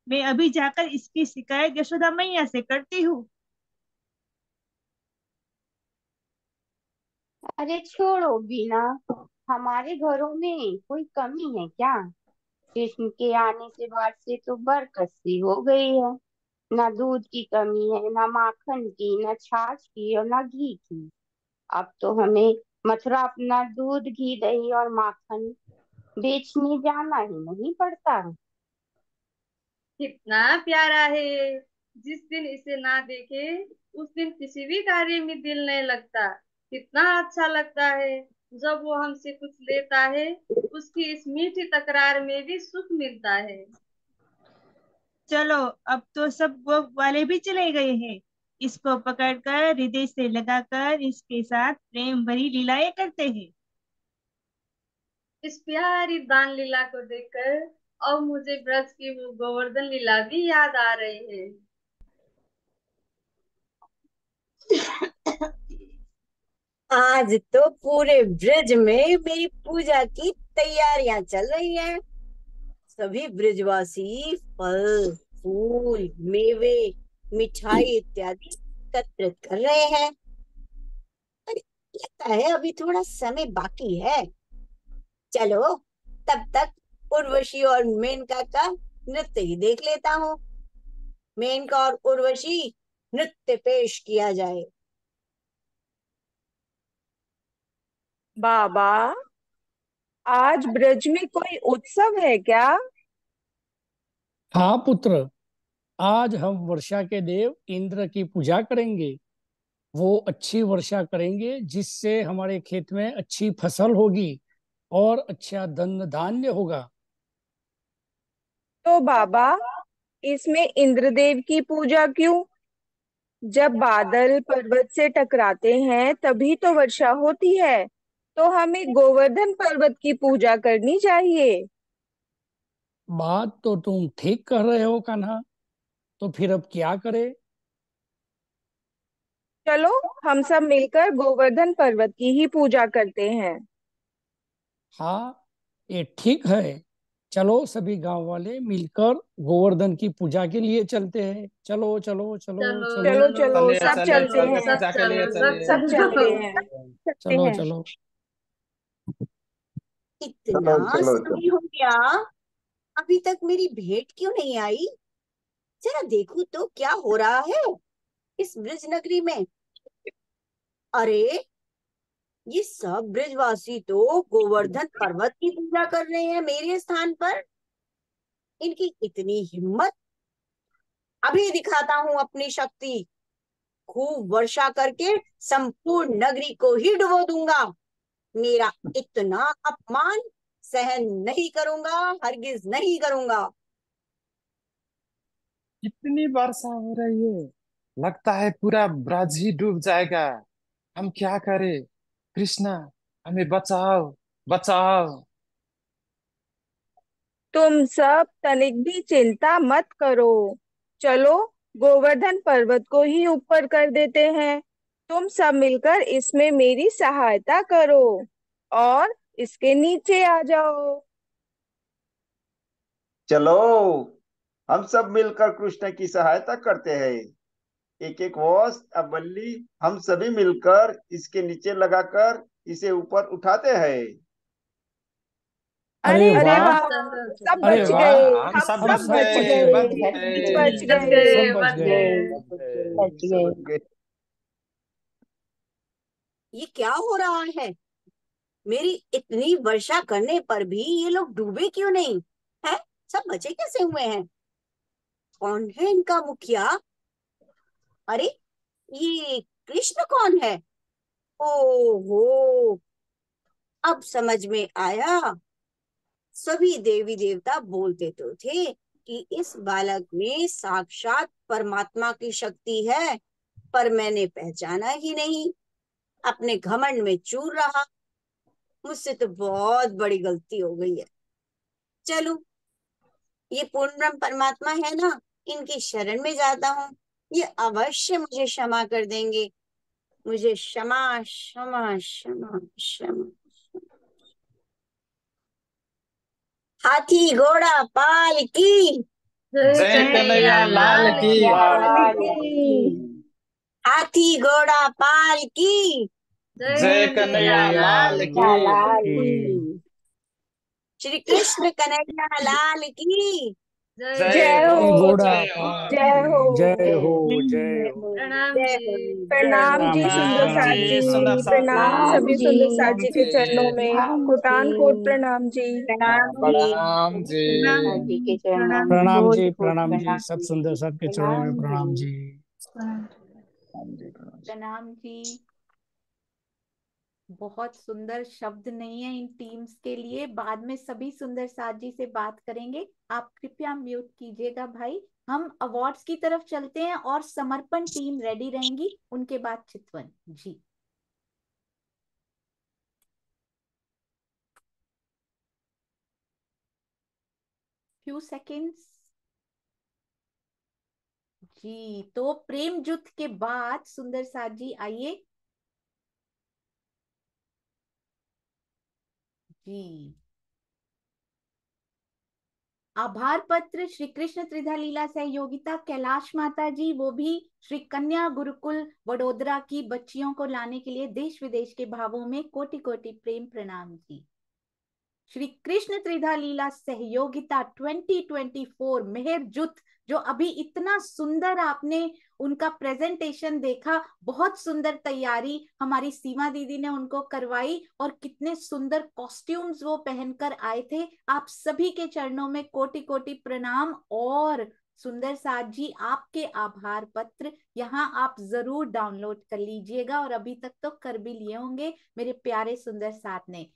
मैं अभी जाकर इसकी शिकायत यशोदा मैया से करती हूँ। अरे छोड़ो बीना, हमारे घरों में कोई कमी है क्या? कृष्ण के आने से बाद से तो बरकत सी हो गई है। ना दूध की कमी है, ना माखन की, ना छाछ की और ना घी की। अब तो हमें मथुरा अपना दूध, घी, दही और माखन बेचने जाना ही नहीं पड़ता। कितना प्यारा है। जिस दिन इसे ना देखे उस दिन किसी भी कार्य में दिल नहीं लगता। कितना अच्छा लगता है जब वो हमसे कुछ लेता है। उसकी इस मीठी तकरार में भी सुख मिलता है। चलो, अब तो सब वो वाले भी चले गए हैं। इसको पकड़कर हृदय से लगाकर इसके साथ प्रेम भरी लीलाएं करते हैं। इस प्यारी दान लीला को देखकर अब मुझे ब्रज की वो गोवर्धन लीला भी याद आ रही है। आज तो पूरे ब्रज में मेरी पूजा की तैयारियां चल रही हैं। सभी ब्रजवासी फल, फूल, मेवे, मिठाई इत्यादि एकत्रित कर रहे हैं। अरे, लगता है अभी थोड़ा समय बाकी है। चलो, तब तक उर्वशी और मेनका का नृत्य ही देख लेता हूँ। मेनका और उर्वशी, नृत्य पेश किया जाए। बाबा, आज ब्रज में कोई उत्सव है क्या? हाँ पुत्र, आज हम वर्षा के देव इंद्र की पूजा करेंगे। वो अच्छी वर्षा करेंगे जिससे हमारे खेत में अच्छी फसल होगी और अच्छा धन धान्य होगा। तो बाबा, इसमें इंद्रदेव की पूजा क्यों? जब बादल पर्वत से टकराते हैं तभी तो वर्षा होती है। तो हमें गोवर्धन पर्वत की पूजा करनी चाहिए। बात तो तुम ठीक कह रहे हो कान्हा। तो फिर अब क्या करें? चलो, हम सब मिलकर गोवर्धन पर्वत की ही पूजा करते हैं। हाँ, ये ठीक है। चलो सभी गांव वाले मिलकर गोवर्धन की पूजा के लिए चलते हैं। चलो चलो चलो चलो चलो। चलो चलो, चलो सब सब चलते चलो हैं। सब चलो सब सब चलते चलो। हैं। चलो चलो। इतना चलो चलो। समय हो गया, अभी तक मेरी भेंट क्यों नहीं आई? जरा देखूं तो क्या हो रहा है इस ब्रज नगरी में। अरे, ये सब ब्रजवासी तो गोवर्धन पर्वत की पूजा कर रहे हैं मेरे स्थान पर। इनकी इतनी हिम्मत! अभी दिखाता हूँ अपनी शक्ति। खूब वर्षा करके संपूर्ण नगरी को ही डुबो दूंगा। मेरा इतना अपमान सहन नहीं करूंगा, हरगिज नहीं करूंगा। कितनी वर्षा हो रही है, लगता है पूरा ब्रज ही डूब जाएगा। हम क्या करें? कृष्णा, हमें बचाओ, बचाओ। तुम सब तनिक भी चिंता मत करो। चलो, गोवर्धन पर्वत को ही ऊपर कर देते हैं। तुम सब मिलकर इसमें मेरी सहायता करो और इसके नीचे आ जाओ। चलो, हम सब मिलकर कृष्ण की सहायता करते हैं। एक एक वस्त्र अब बल्ली हम सभी मिलकर इसके नीचे लगाकर इसे ऊपर उठाते हैं। अरे अरे वाह! वाह, सब अरे बच वाह! गए। हम हम सब हम सब बच सब बच बच गए, गए। बच गए। गए। बच बच गए। गए सब बच बच गए। गए। बच गए। ये क्या हो रहा है? मेरी इतनी वर्षा करने पर भी ये लोग डूबे क्यों नहीं है? सब बचे कैसे हुए हैं? कौन है इनका मुखिया? अरे, ये कृष्ण कौन है? ओहो, अब समझ में आया। सभी देवी देवता बोलते तो थे कि इस बालक में साक्षात परमात्मा की शक्ति है, पर मैंने पहचाना ही नहीं। अपने घमंड में चूर रहा। मुझसे तो बहुत बड़ी गलती हो गई है। चलो, ये पूर्ण ब्रह्म परमात्मा है ना, इनकी शरण में जाता हूँ। ये अवश्य मुझे क्षमा कर देंगे। मुझे क्षमा क्षमा क्षमा क्षमा। हाथी घोड़ा पाल की जय कन्हैया लाल की। लाल की। हाथी घोड़ा पाल की। जय कन्हैया लाल की। लाल की। श्री कृष्ण कन्हैया लाल की। जय हो घोड़ा जय हो। जय हो। जय हो जय हो। प्रणाम जय जी। हो। प्रणाम जी सुंदर प्रणाम साथ जी जी। सुंदर साथ प्रणाम जी। सभी सुंदर साथ जी के चरणों में प्रणाम कोटान कोट जी। प्रणाम जी। प्रणाम जी। प्रणाम जी। सुंदर जी के चरणों में प्रणाम कोट जी कोट प्रणाम जी, प्रणाम सब सुंदर साथ के चरणों में प्रणाम जी। जी। प्रणाम जी। बहुत सुंदर शब्द नहीं है इन टीम्स के लिए, बाद में सभी सुंदर साथ जी से बात करेंगे। आप कृपया म्यूट कीजिएगा भाई। हम अवार्ड्स की तरफ चलते हैं और समर्पण टीम रेडी रहेंगी, उनके बाद चितवन जी। फ्यू सेकेंड्स जी। तो प्रेम जुत के बाद सुंदर साथ जी आइए जी। आभार पत्र श्री कृष्ण त्रिधा लीला सहयोगिता कैलाश माता जी, वो भी श्री कन्या गुरुकुल वडोदरा की बच्चियों को लाने के लिए देश विदेश के भावों में कोटि कोटि प्रेम प्रणाम जी। श्री कृष्ण त्रिधा लीला सहयोगिता 2024 मेहर जुत, जो अभी इतना सुंदर आपने उनका प्रेजेंटेशन देखा, बहुत सुंदर तैयारी हमारी सीमा दीदी ने उनको करवाई और कितने सुंदर कॉस्ट्यूम्स वो पहनकर आए थे। आप सभी के चरणों में कोटि कोटि प्रणाम। और सुंदर साथ जी, आपके आभार पत्र यहाँ आप जरूर डाउनलोड कर लीजिएगा, और अभी तक तो कर भी लिए होंगे मेरे प्यारे सुंदर साथ ने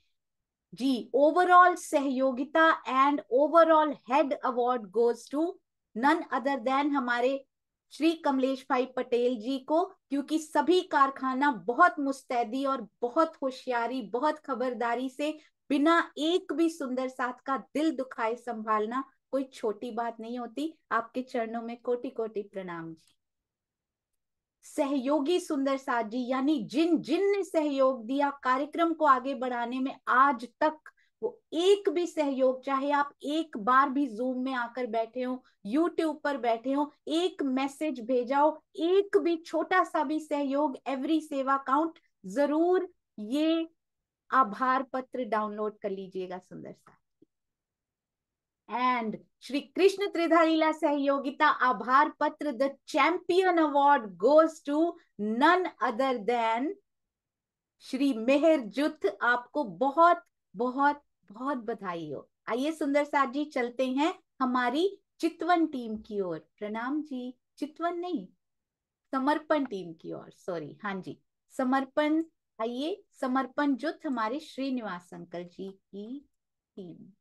जी। ओवरऑल सहयोगिता and overall head award goes to none other than हमारे श्री कमलेश भाई पटेल जी को, क्योंकि सभी कारखाना बहुत मुस्तैदी और बहुत होशियारी, बहुत खबरदारी से बिना एक भी सुंदर साथ का दिल दुखाए संभालना कोई छोटी बात नहीं होती। आपके चरणों में कोटि कोटि प्रणाम जी। सहयोगी सुंदर साथ जी, यानी जिन जिन ने सहयोग दिया कार्यक्रम को आगे बढ़ाने में आज तक, वो एक भी सहयोग, चाहे आप एक बार भी जूम में आकर बैठे हो, यूट्यूब पर बैठे हो, एक मैसेज भेजा हो, एक भी छोटा सा भी सहयोग, एवरी सेवा काउंट, जरूर ये आभार पत्र डाउनलोड कर लीजिएगा सुंदर साथ। एंड श्री कृष्ण त्रिधा लीला सहयोगिता आभार पत्र the champion award goes to none other than Shri Mehar जुथ। आपको बहुत बहुत बहुत बधाई हो। आइए सुंदर साथ जी, चलते हैं हमारी चितवन टीम की ओर। प्रणाम जी। चितवन नहीं, समर्पण टीम की ओर, सॉरी। हाँ जी, समर्पण। आइए समर्पण जुथ हमारे श्रीनिवास अंकल जी की टीम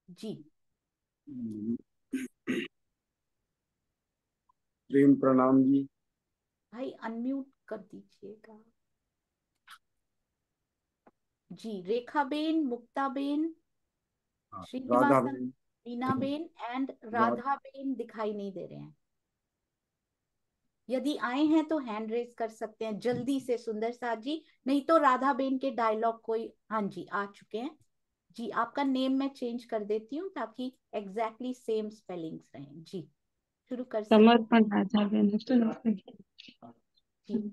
जी। प्रेम प्रणाम जी। भाई अनम्यूट कर दीजिएगा जी। रेखा बेन, मुक्ता बेन, श्रीनिवास, राधा बेन, मीना बेन एंड राधा बेन दिखाई नहीं दे रहे हैं। यदि आए हैं तो हैंड रेज कर सकते हैं जल्दी से सुंदर साथ जी, नहीं तो राधा बेन के डायलॉग कोई। हाँ जी, आ चुके हैं जी। आपका नेम मैं चेंज कर देती हूँ ताकि एग्जैक्टली सेम स्पेलिंग्स रहें जी। शुरू कर सकते समर्पण राधा बेन जी।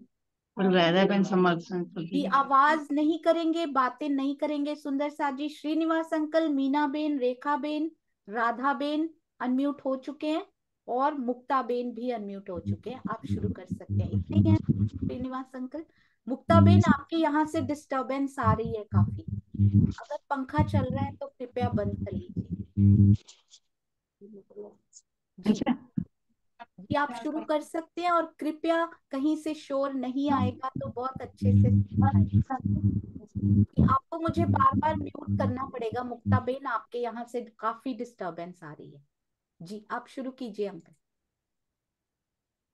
और राधा बेन समर्पण जी, आवाज नहीं करेंगे, बातें नहीं करेंगे सुंदर साथ जी। श्रीनिवास अंकल, मीना बेन, रेखा बेन, राधा बेन अनम्यूट हो चुके हैं और मुक्ता बेन भी अनम्यूट हो चुके हैं। आप शुरू कर सकते हैं। इतने ही हैं श्रीनिवास अंकल। मुक्ता बेन, आपके यहाँ से डिस्टरबेंस आ रही है काफी, अगर पंखा चल रहा है तो कृपया बंद कर लीजिए जी। जी आप शुरू कर सकते हैं, और कृपया कहीं से शोर नहीं आएगा तो बहुत अच्छे से कि आपको मुझे बार बार म्यूट करना पड़ेगा। मुक्ता बेन, आपके यहाँ से काफी डिस्टरबेंस आ रही है जी। आप शुरू कीजिए अंकल।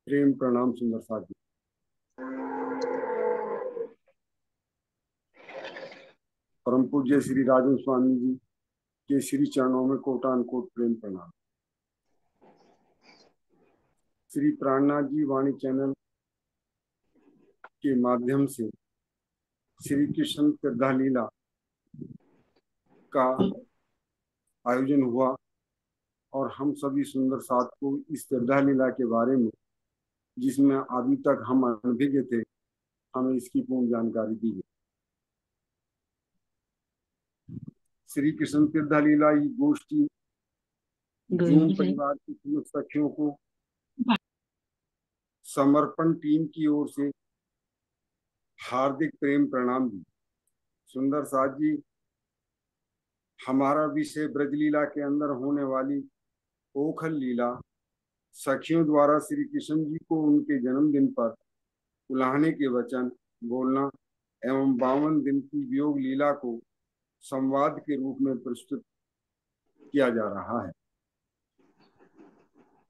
प्रेम प्रणाम सुंदर साथ जी। परम पूज्य श्री राजन स्वामी जी के श्री चरणों में कोटान कोट प्रेम प्रणाम। श्री प्राणनाथ जी वाणी चैनल के माध्यम से श्री कृष्ण श्रद्धा लीला का आयोजन हुआ और हम सभी सुंदर साथ को इस श्रद्धा लीला के बारे में, जिसमें अभी तक हम अनभिज्ञ थे, हमें इसकी पूर्ण जानकारी दी है। श्री कृष्ण श्रद्धा लीला ये गोष्ठी जूम परिवार की समस्त सखियों को समर्पण टीम की ओर से हार्दिक प्रेम प्रणाम दी। सुंदर साथ जी, हमारा विषय ब्रजलीला के अंदर होने वाली ओखल लीला सखियों द्वारा श्री कृष्ण जी को उनके जन्मदिन पर उलाहने के वचन बोलना एवं 52 दिन की वियोग लीला को संवाद के रूप में प्रस्तुत किया जा रहा है।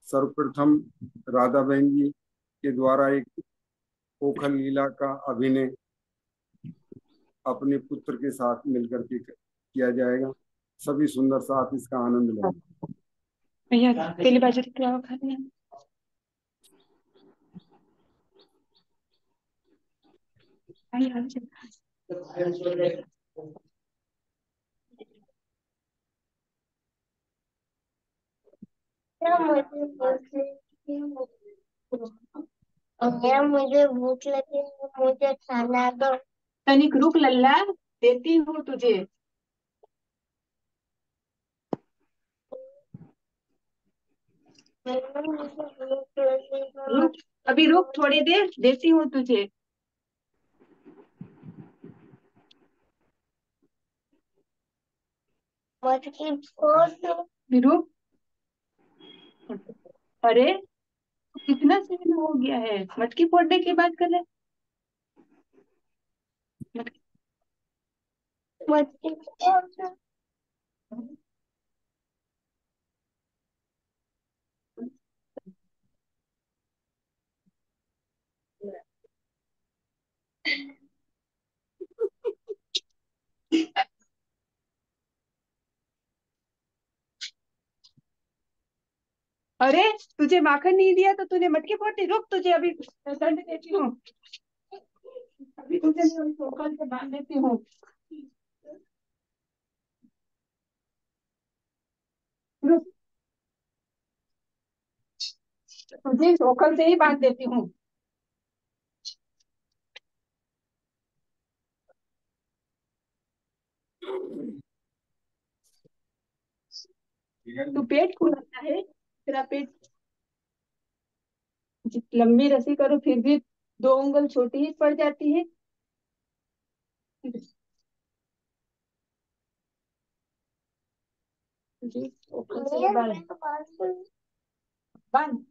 सर्वप्रथम राधा बहन जी के द्वारा एक ओखल लीला का अभिनय अपने पुत्र के साथ मिलकर के किया जाएगा। सभी सुंदर साथ इसका आनंद लेंगे। भैया पहली बाजू क्या खाने मुझे भूख लगी है, मुझे खाना दो। तनिक रुक लल्ला, देती हूँ तुझे। मुझे भूख लगी है। रुक, अभी रुक थोड़ी देर, देती हूँ तुझे। मटकी फोड़ दो। अभी रुक। अरे कितना समय हो गया है, मटकी फोड़ने की बात कर रहे। मटकी फोड़ दो। अरे तुझे माखन नहीं दिया तो तूने मटकी फोड़ दी। रुक तुझे अभी दंड देती हूँ। अभी तुझे मैं सोकल से बांध देती हूँ। रुक, तुझे सोकल से ही बांध देती हूँ। तू पेट फूलाता है, तेरा पेट लंबी रस्सी करो फिर भी 2 उंगल छोटी ही पड़ जाती है। तुझे सोकल से बांध। बांध।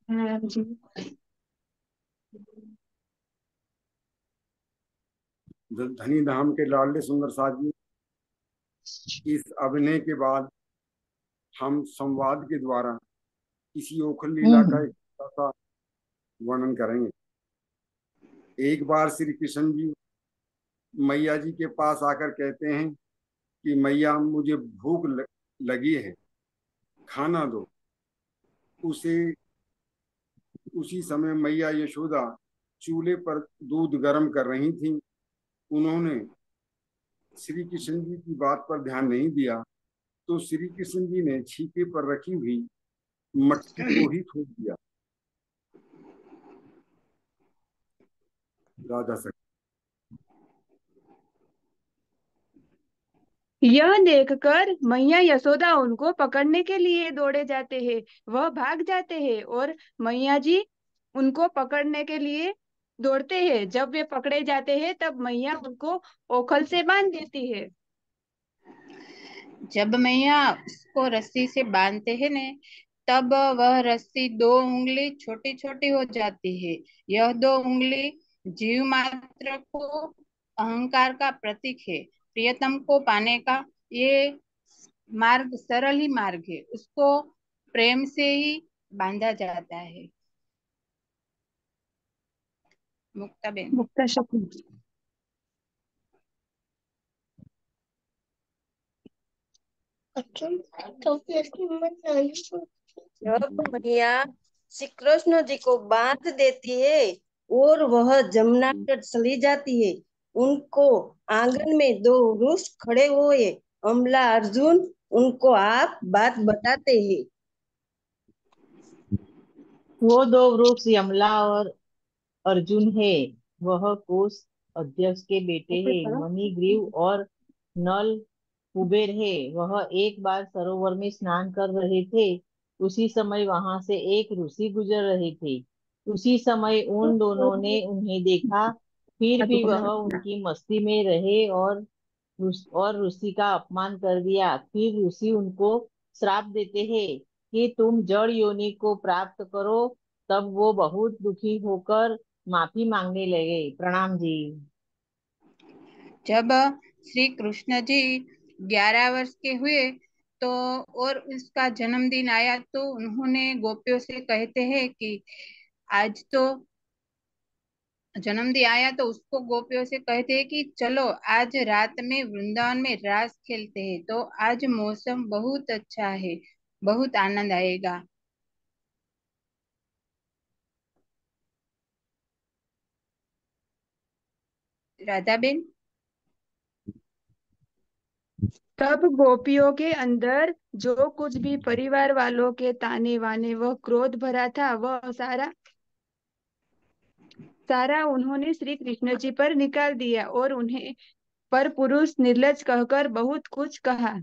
हाँ जी। धनी धाम के लाडले सुंदर साथ जी, इस अभिनय के बाद हम संवाद के द्वारा इसी ओखल लीला का एक छोटा सा वर्णन करेंगे। एक बार श्री कृष्ण जी मैया जी के पास आकर कहते हैं कि मैया मुझे भूख लगी है, खाना दो। उसी समय मैया यशोदा चूल्हे पर दूध गर्म कर रही थी। उन्होंने श्री कृष्ण जी की बात पर ध्यान नहीं दिया तो श्री कृष्ण जी ने छीके पर रखी हुई मटकी को ही थूक दिया। राधा सखी, यह देखकर मैया यशोदा उनको पकड़ने के लिए दौड़े जाते हैं। वह भाग जाते हैं और मैया जी उनको पकड़ने के लिए दौड़ते हैं। जब वे पकड़े जाते हैं तब मैया उनको ओखल से बांध देती है। जब मैया उसको रस्सी से बांधते हैं ने, तब वह रस्सी 2 उंगली छोटी छोटी हो जाती है। यह 2 उंगली जीव मात्र को अहंकार का प्रतीक है। प्रियतम को पाने का ये मार्ग सरल ही मार्ग है, उसको प्रेम से ही बांधा जाता है। मुक्ता बेन। मुक्ता शकुन। जब मैया श्री कृष्ण जी को बांध देती है और वह जमुना तट चली जाती है, उनको आंगन में दो वृक्ष खड़े हुए, अमला अर्जुन उनको आप बात बताते हैं। वो दो वृक्ष यमला और अर्जुन है। वह कोष अध्यक्ष के बेटे हैं, मणिग्रीव और नल कुबेर है। वह एक बार सरोवर में स्नान कर रहे थे। उसी समय वहां से एक ऋषि गुजर रहे थे। उसी समय उन दोनों ने उन्हें देखा। फिर भी वह उनकी मस्ती में रहे और ऋषि का अपमान कर दिया। फिर ऋषि उनको श्राप देते हैं कि तुम जड़ योनि को प्राप्त करो। तब वो बहुत दुखी होकर माफी मांगने लगे। प्रणाम जी। जब श्री कृष्ण जी 11 वर्ष के हुए तो और उसका जन्मदिन आया तो उन्होंने गोपियों से कहते हैं कि आज तो जन्मदिन आया तो उसको गोपियों से कहते हैं कि चलो आज रात में वृंदावन में रास खेलते हैं। तो आज मौसम बहुत अच्छा है, बहुत आनंद आएगा। राधा बेन। तब गोपियों के अंदर जो कुछ भी परिवार वालों के ताने वाने व क्रोध भरा था वह सारा सारा उन्होंने श्री कृष्ण जी पर निकाल दिया और उन्हें पर पुरुष निर्लज कहकर बहुत कुछ कहा।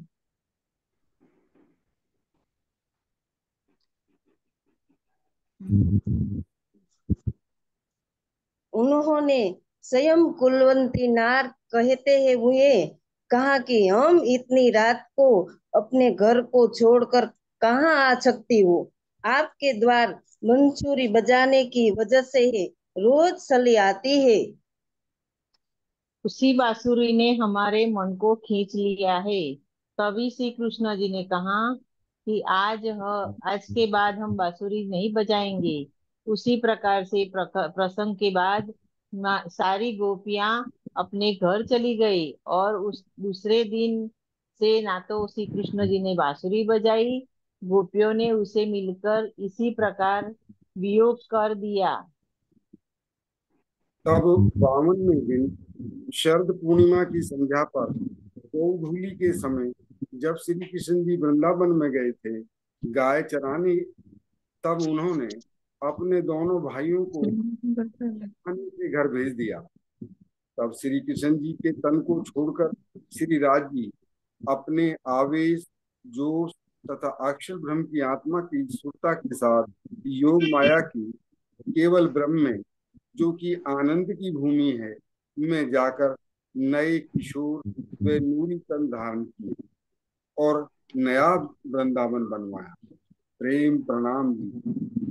उन्होंने स्वयं कुलवंती नार कहते हुए कहा कि हम इतनी रात को अपने घर को छोड़कर कहाँ आ सकती हो। आपके द्वार बंसुरी बजाने की वजह से रोज चली आती है। उसी बांसुरी ने हमारे मन को खींच लिया है। तभी श्री कृष्ण जी ने कहा कि आज के बाद हम बांसुरी नहीं बजाएंगे। उसी प्रकार से प्रसंग के बाद सारी गोपियां अपने घर चली गई और उस दूसरे दिन से ना तो श्री कृष्ण जी ने बांसुरी बजाई, गोपियों ने उसे मिलकर इसी प्रकार वियोग कर दिया। तब 52वें दिन शरद पूर्णिमा की संध्या पर गोधूली के समय जब श्री कृष्ण जी वृंदावन में गए थे गाय चराने, तब उन्होंने अपने दोनों भाइयों को के घर भेज दिया। तब श्री कृष्ण जी के तन को छोड़कर श्री राज जी अपने आवेश, जोश तथा अक्षर ब्रह्म की आत्मा की सुरता के साथ योग माया की केवल ब्रह्म में, जो कि आनंद की भूमि है, में जाकर नए किशोर व नूरी तन धारण किए और नया वृंदावन बनवाया। प्रेम प्रणाम जी।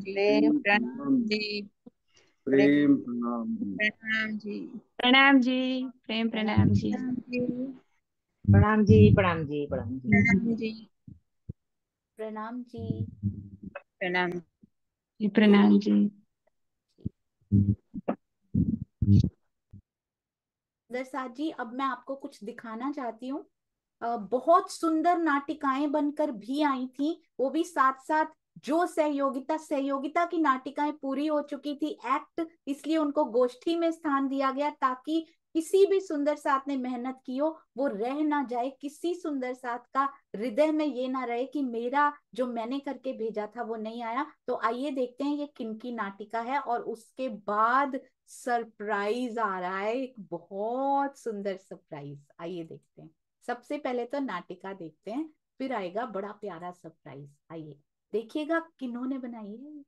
प्रेम प्रणाम जी। प्रेम प्रणाम जी। प्रणाम जी। प्रणाम जी। प्रेम प्रणाम जी। प्रणाम जी। प्रणाम जी। प्रणाम जी। प्रणाम जी। प्रणाम जी। प्रणाम जी। प्रणाम जी। दरसाद जी, अब मैं आपको कुछ दिखाना चाहती हूँ। बहुत सुंदर नाटिकाएं बनकर भी आई थी, वो भी साथ साथ जो सहयोगिता की नाटिकाएं पूरी हो चुकी थी एक्ट, इसलिए उनको गोष्ठी में स्थान दिया गया ताकि किसी भी सुंदर साथ ने मेहनत की हो वो रह ना जाए। किसी सुंदर साथ का हृदय में ये ना रहे कि मेरा जो मैंने करके भेजा था वो नहीं आया। तो आइए देखते हैं ये किनकी नाटिका है और उसके बाद सरप्राइज आ रहा है, एक बहुत सुंदर सरप्राइज। आइए देखते हैं। सबसे पहले तो नाटिका देखते हैं, फिर आएगा बड़ा प्यारा सरप्राइज। आइए देखिएगा किन्होंने बनाई है।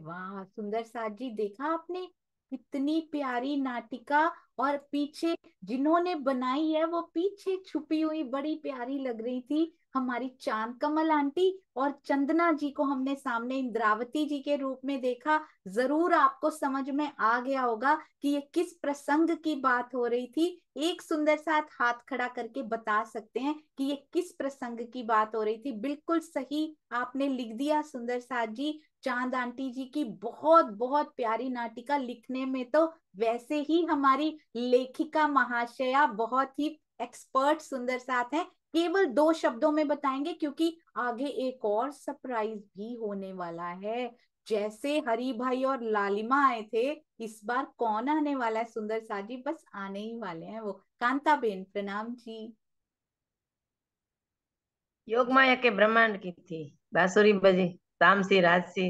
वाह सुंदर साथ जी, देखा आपने इतनी प्यारी नाटिका, और पीछे जिन्होंने बनाई है वो पीछे छुपी हुई बड़ी प्यारी लग रही थी हमारी चांद कमल आंटी, और चंदना जी को हमने सामने इंद्रावती जी के रूप में देखा। जरूर आपको समझ में आ गया होगा कि ये किस प्रसंग की बात हो रही थी। एक सुंदर साथ हाथ खड़ा करके बता सकते हैं कि ये किस प्रसंग की बात हो रही थी। बिल्कुल सही आपने लिख दिया सुंदर साथ जी। चांद आंटी जी की बहुत बहुत प्यारी नाटिका, लिखने में तो वैसे ही हमारी लेखिका महाशया बहुत ही एक्सपर्ट सुंदर साथ हैं। केवल 2 शब्दों में बताएंगे क्योंकि आगे एक और सरप्राइज भी होने वाला है। जैसे हरि भाई और लालिमा आए थे, इस बार कौन आने वाला है सुंदर साथ जी? बस आने ही वाले हैं वो। कांता बेन प्रणाम जी। योग माया के ब्रह्मांड की थी बांसुरी बजी, तामसी राजसी।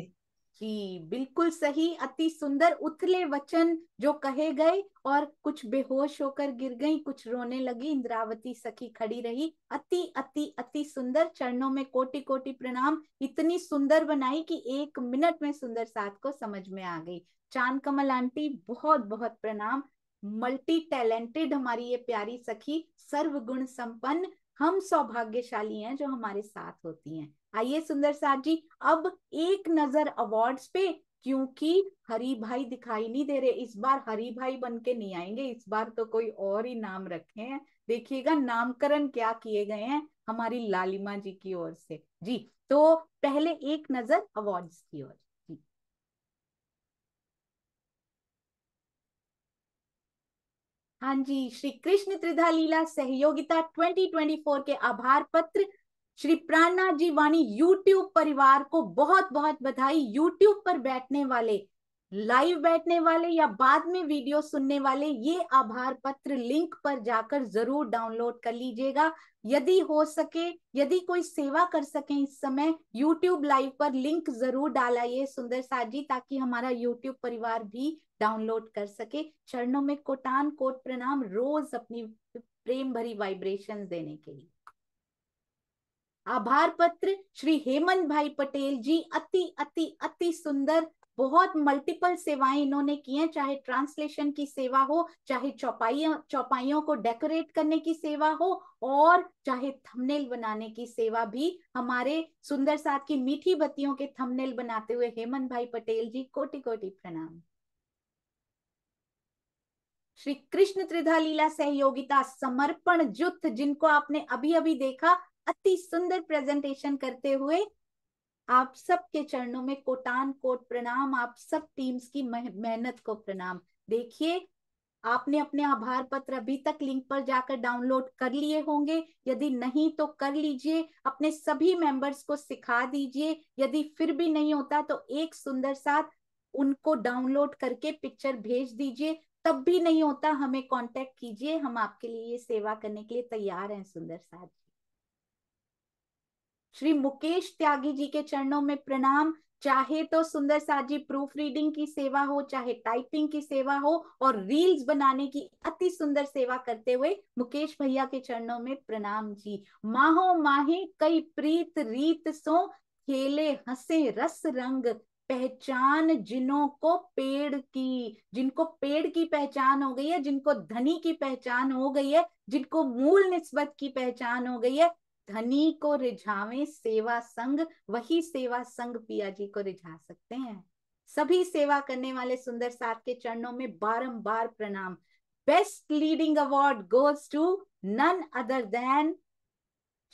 जी बिल्कुल सही, अति सुंदर उथले वचन जो कहे गए, और कुछ बेहोश होकर गिर गई, कुछ रोने लगी, इंद्रावती सखी खड़ी रही। अति अति अति सुंदर, चरणों में कोटि कोटि प्रणाम। इतनी सुंदर बनाई कि 1 मिनट में सुंदर साथ को समझ में आ गई। चांद कमल आंटी बहुत बहुत प्रणाम। मल्टी टैलेंटेड हमारी ये प्यारी सखी, सर्वगुण संपन्न। हम सौभाग्यशाली हैं जो हमारे साथ होती हैं। आइए सुंदर साथ जी, अब एक नजर अवार्ड्स पे, क्योंकि हरि भाई दिखाई नहीं दे रहे। इस बार हरि भाई बन के नहीं आएंगे, इस बार तो कोई और ही नाम रखे हैं। देखिएगा नामकरण क्या किए गए हैं हमारी लालिमा जी की ओर से। जी तो पहले एक नजर अवार्ड्स की ओर। जी हाँ जी, श्री कृष्ण त्रिधा लीला सहयोगिता 2024 के आभार पत्र श्री प्राणनाथ जी वाणी यूट्यूब परिवार को बहुत बहुत बधाई। यूट्यूब पर बैठने वाले, लाइव बैठने वाले या बाद में वीडियो सुनने वाले, ये आभार पत्र लिंक पर जाकर जरूर डाउनलोड कर लीजिएगा। यदि हो सके, यदि कोई सेवा कर सके इस समय, यूट्यूब लाइव पर लिंक जरूर डालाइए सुंदर साथ जी, ताकि हमारा यूट्यूब परिवार भी डाउनलोड कर सके। चरणों में कोटान कोट प्रणाम, रोज अपनी प्रेम भरी वाइब्रेशन देने के लिए। आभार पत्र श्री हेमंत भाई पटेल जी, अति अति अति सुंदर, बहुत मल्टीपल सेवाएं इन्होंने की हैं, चाहे ट्रांसलेशन की सेवा हो, चाहे चौपाइयों को डेकोरेट करने की सेवा हो, और चाहे थंबनेल बनाने की सेवा भी। हमारे सुंदर साथ की मीठी बत्तियों के थंबनेल बनाते हुए हेमंत भाई पटेल जी, कोटि कोटि प्रणाम। श्री कृष्ण त्रिधा लीला सहयोगिता समर्पण जुथ, जिनको आपने अभी अभी देखा अति सुंदर प्रेजेंटेशन करते हुए, आप सबके चरणों में कोटान कोट प्रणाम। आप सब टीम्स की मेहनत को प्रणाम। देखिए आपने अपने आभार पत्र अभी तक लिंक पर जाकर डाउनलोड कर लिए होंगे, यदि नहीं तो कर लीजिए, अपने सभी मेंबर्स को सिखा दीजिए। यदि फिर भी नहीं होता तो एक सुंदर साथ उनको डाउनलोड करके पिक्चर भेज दीजिए। तब भी नहीं होता हमें कांटेक्ट कीजिए, हम आपके लिए ये सेवा करने के लिए तैयार हैं सुंदर साथ। श्री मुकेश त्यागी जी के चरणों में प्रणाम। चाहे तो सुंदर साथ जी प्रूफ रीडिंग की सेवा हो, चाहे टाइपिंग की सेवा हो, और रील्स बनाने की अति सुंदर सेवा करते हुए मुकेश भैया के चरणों में प्रणाम जी। माहो माहे कई प्रीत रीत सो, खेले हंसे रस रंग, पहचान जिन्हों को पेड़ की, जिनको पेड़ की पहचान हो गई है, जिनको धनी की पहचान हो गई है, जिनको मूल निस्बत की पहचान हो गई है, धनी को रिझावे सेवा संग, वही सेवा संग पिया जी को रिझा सकते हैं। सभी सेवा करने वाले सुंदर साथ के चरणों में बारंबार प्रणाम। Best leading award goes to none other than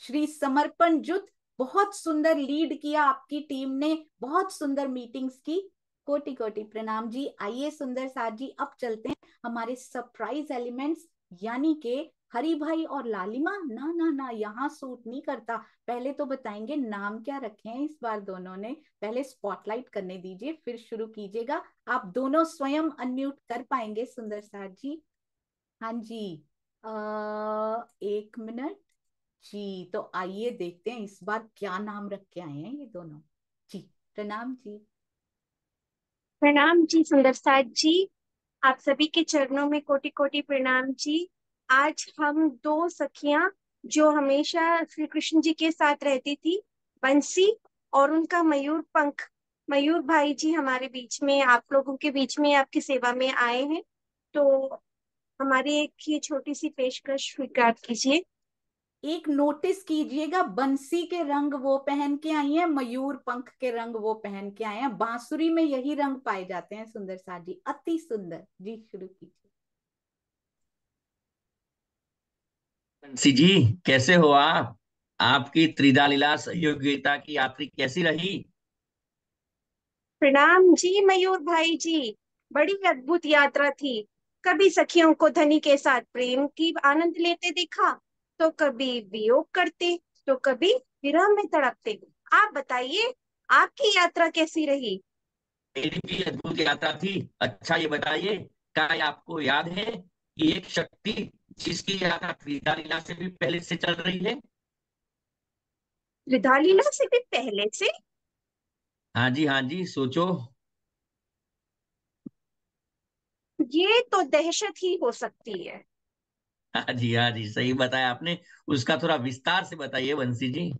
Shri Samarpan Juth. बहुत सुंदर लीड किया आपकी टीम ने, बहुत सुंदर मीटिंग्स की, कोटि कोटि प्रणाम जी। आइए सुंदर साथ जी, अब चलते हैं हमारे सरप्राइज एलिमेंट्स, यानी के हरि भाई और लालिमा। ना ना ना, यहाँ सूट नहीं करता। पहले तो बताएंगे नाम क्या रखे हैं इस बार दोनों ने, पहले स्पॉटलाइट करने दीजिए फिर शुरू कीजिएगा। आप दोनों स्वयं अनम्यूट कर पाएंगे सुंदर साथ जी? हाँ जी, 1 मिनट जी। तो आइए देखते हैं इस बार क्या नाम रख के आए हैं ये दोनों जी। प्रणाम जी। प्रणाम जी सुंदर साथ जी, आप सभी के चरणों में कोटि कोटि प्रणाम जी। आज हम 2 सखियां जो हमेशा श्री कृष्ण जी के साथ रहती थी, बंसी और उनका मयूर पंख, मयूर भाई जी हमारे बीच में, आप लोगों के बीच में आपकी सेवा में आए हैं, तो हमारी एक ये छोटी सी पेशकश स्वीकार कीजिए। एक नोटिस कीजिएगा, बंसी के रंग वो पहन के आई हैं, मयूर पंख के रंग वो पहन के आए हैं। बांसुरी में यही रंग पाए जाते हैं सुंदर साथ जी, अति सुंदर। जी शुरू कीजिए। बंसी जी, कैसे हो आप? आपकी त्रिधा लीला सहयोगिता की यात्रा कैसी रही? प्रणाम जी मयूर भाई जी, बड़ी अद्भुत यात्रा थी। कभी सखियों को धनी के साथ प्रेम की आनंद लेते देखा, तो कभी वियोग करते, तो कभी विरह में तड़पते। आप बताइए, आपकी यात्रा कैसी रही? मेरी भी अद्भुत यात्रा थी। अच्छा ये बताइए, क्या ये आपको याद है कि एक शक्ति जिसकी यात्रा त्रिधा लीला से भी पहले से चल रही है? त्रिधा लीला से भी पहले से? हाँ जी, सोचो। ये तो दहशत ही हो सकती है। हाँ जी, सही बताया आपने। उसका थोड़ा विस्तार से बताइए बंसी जी।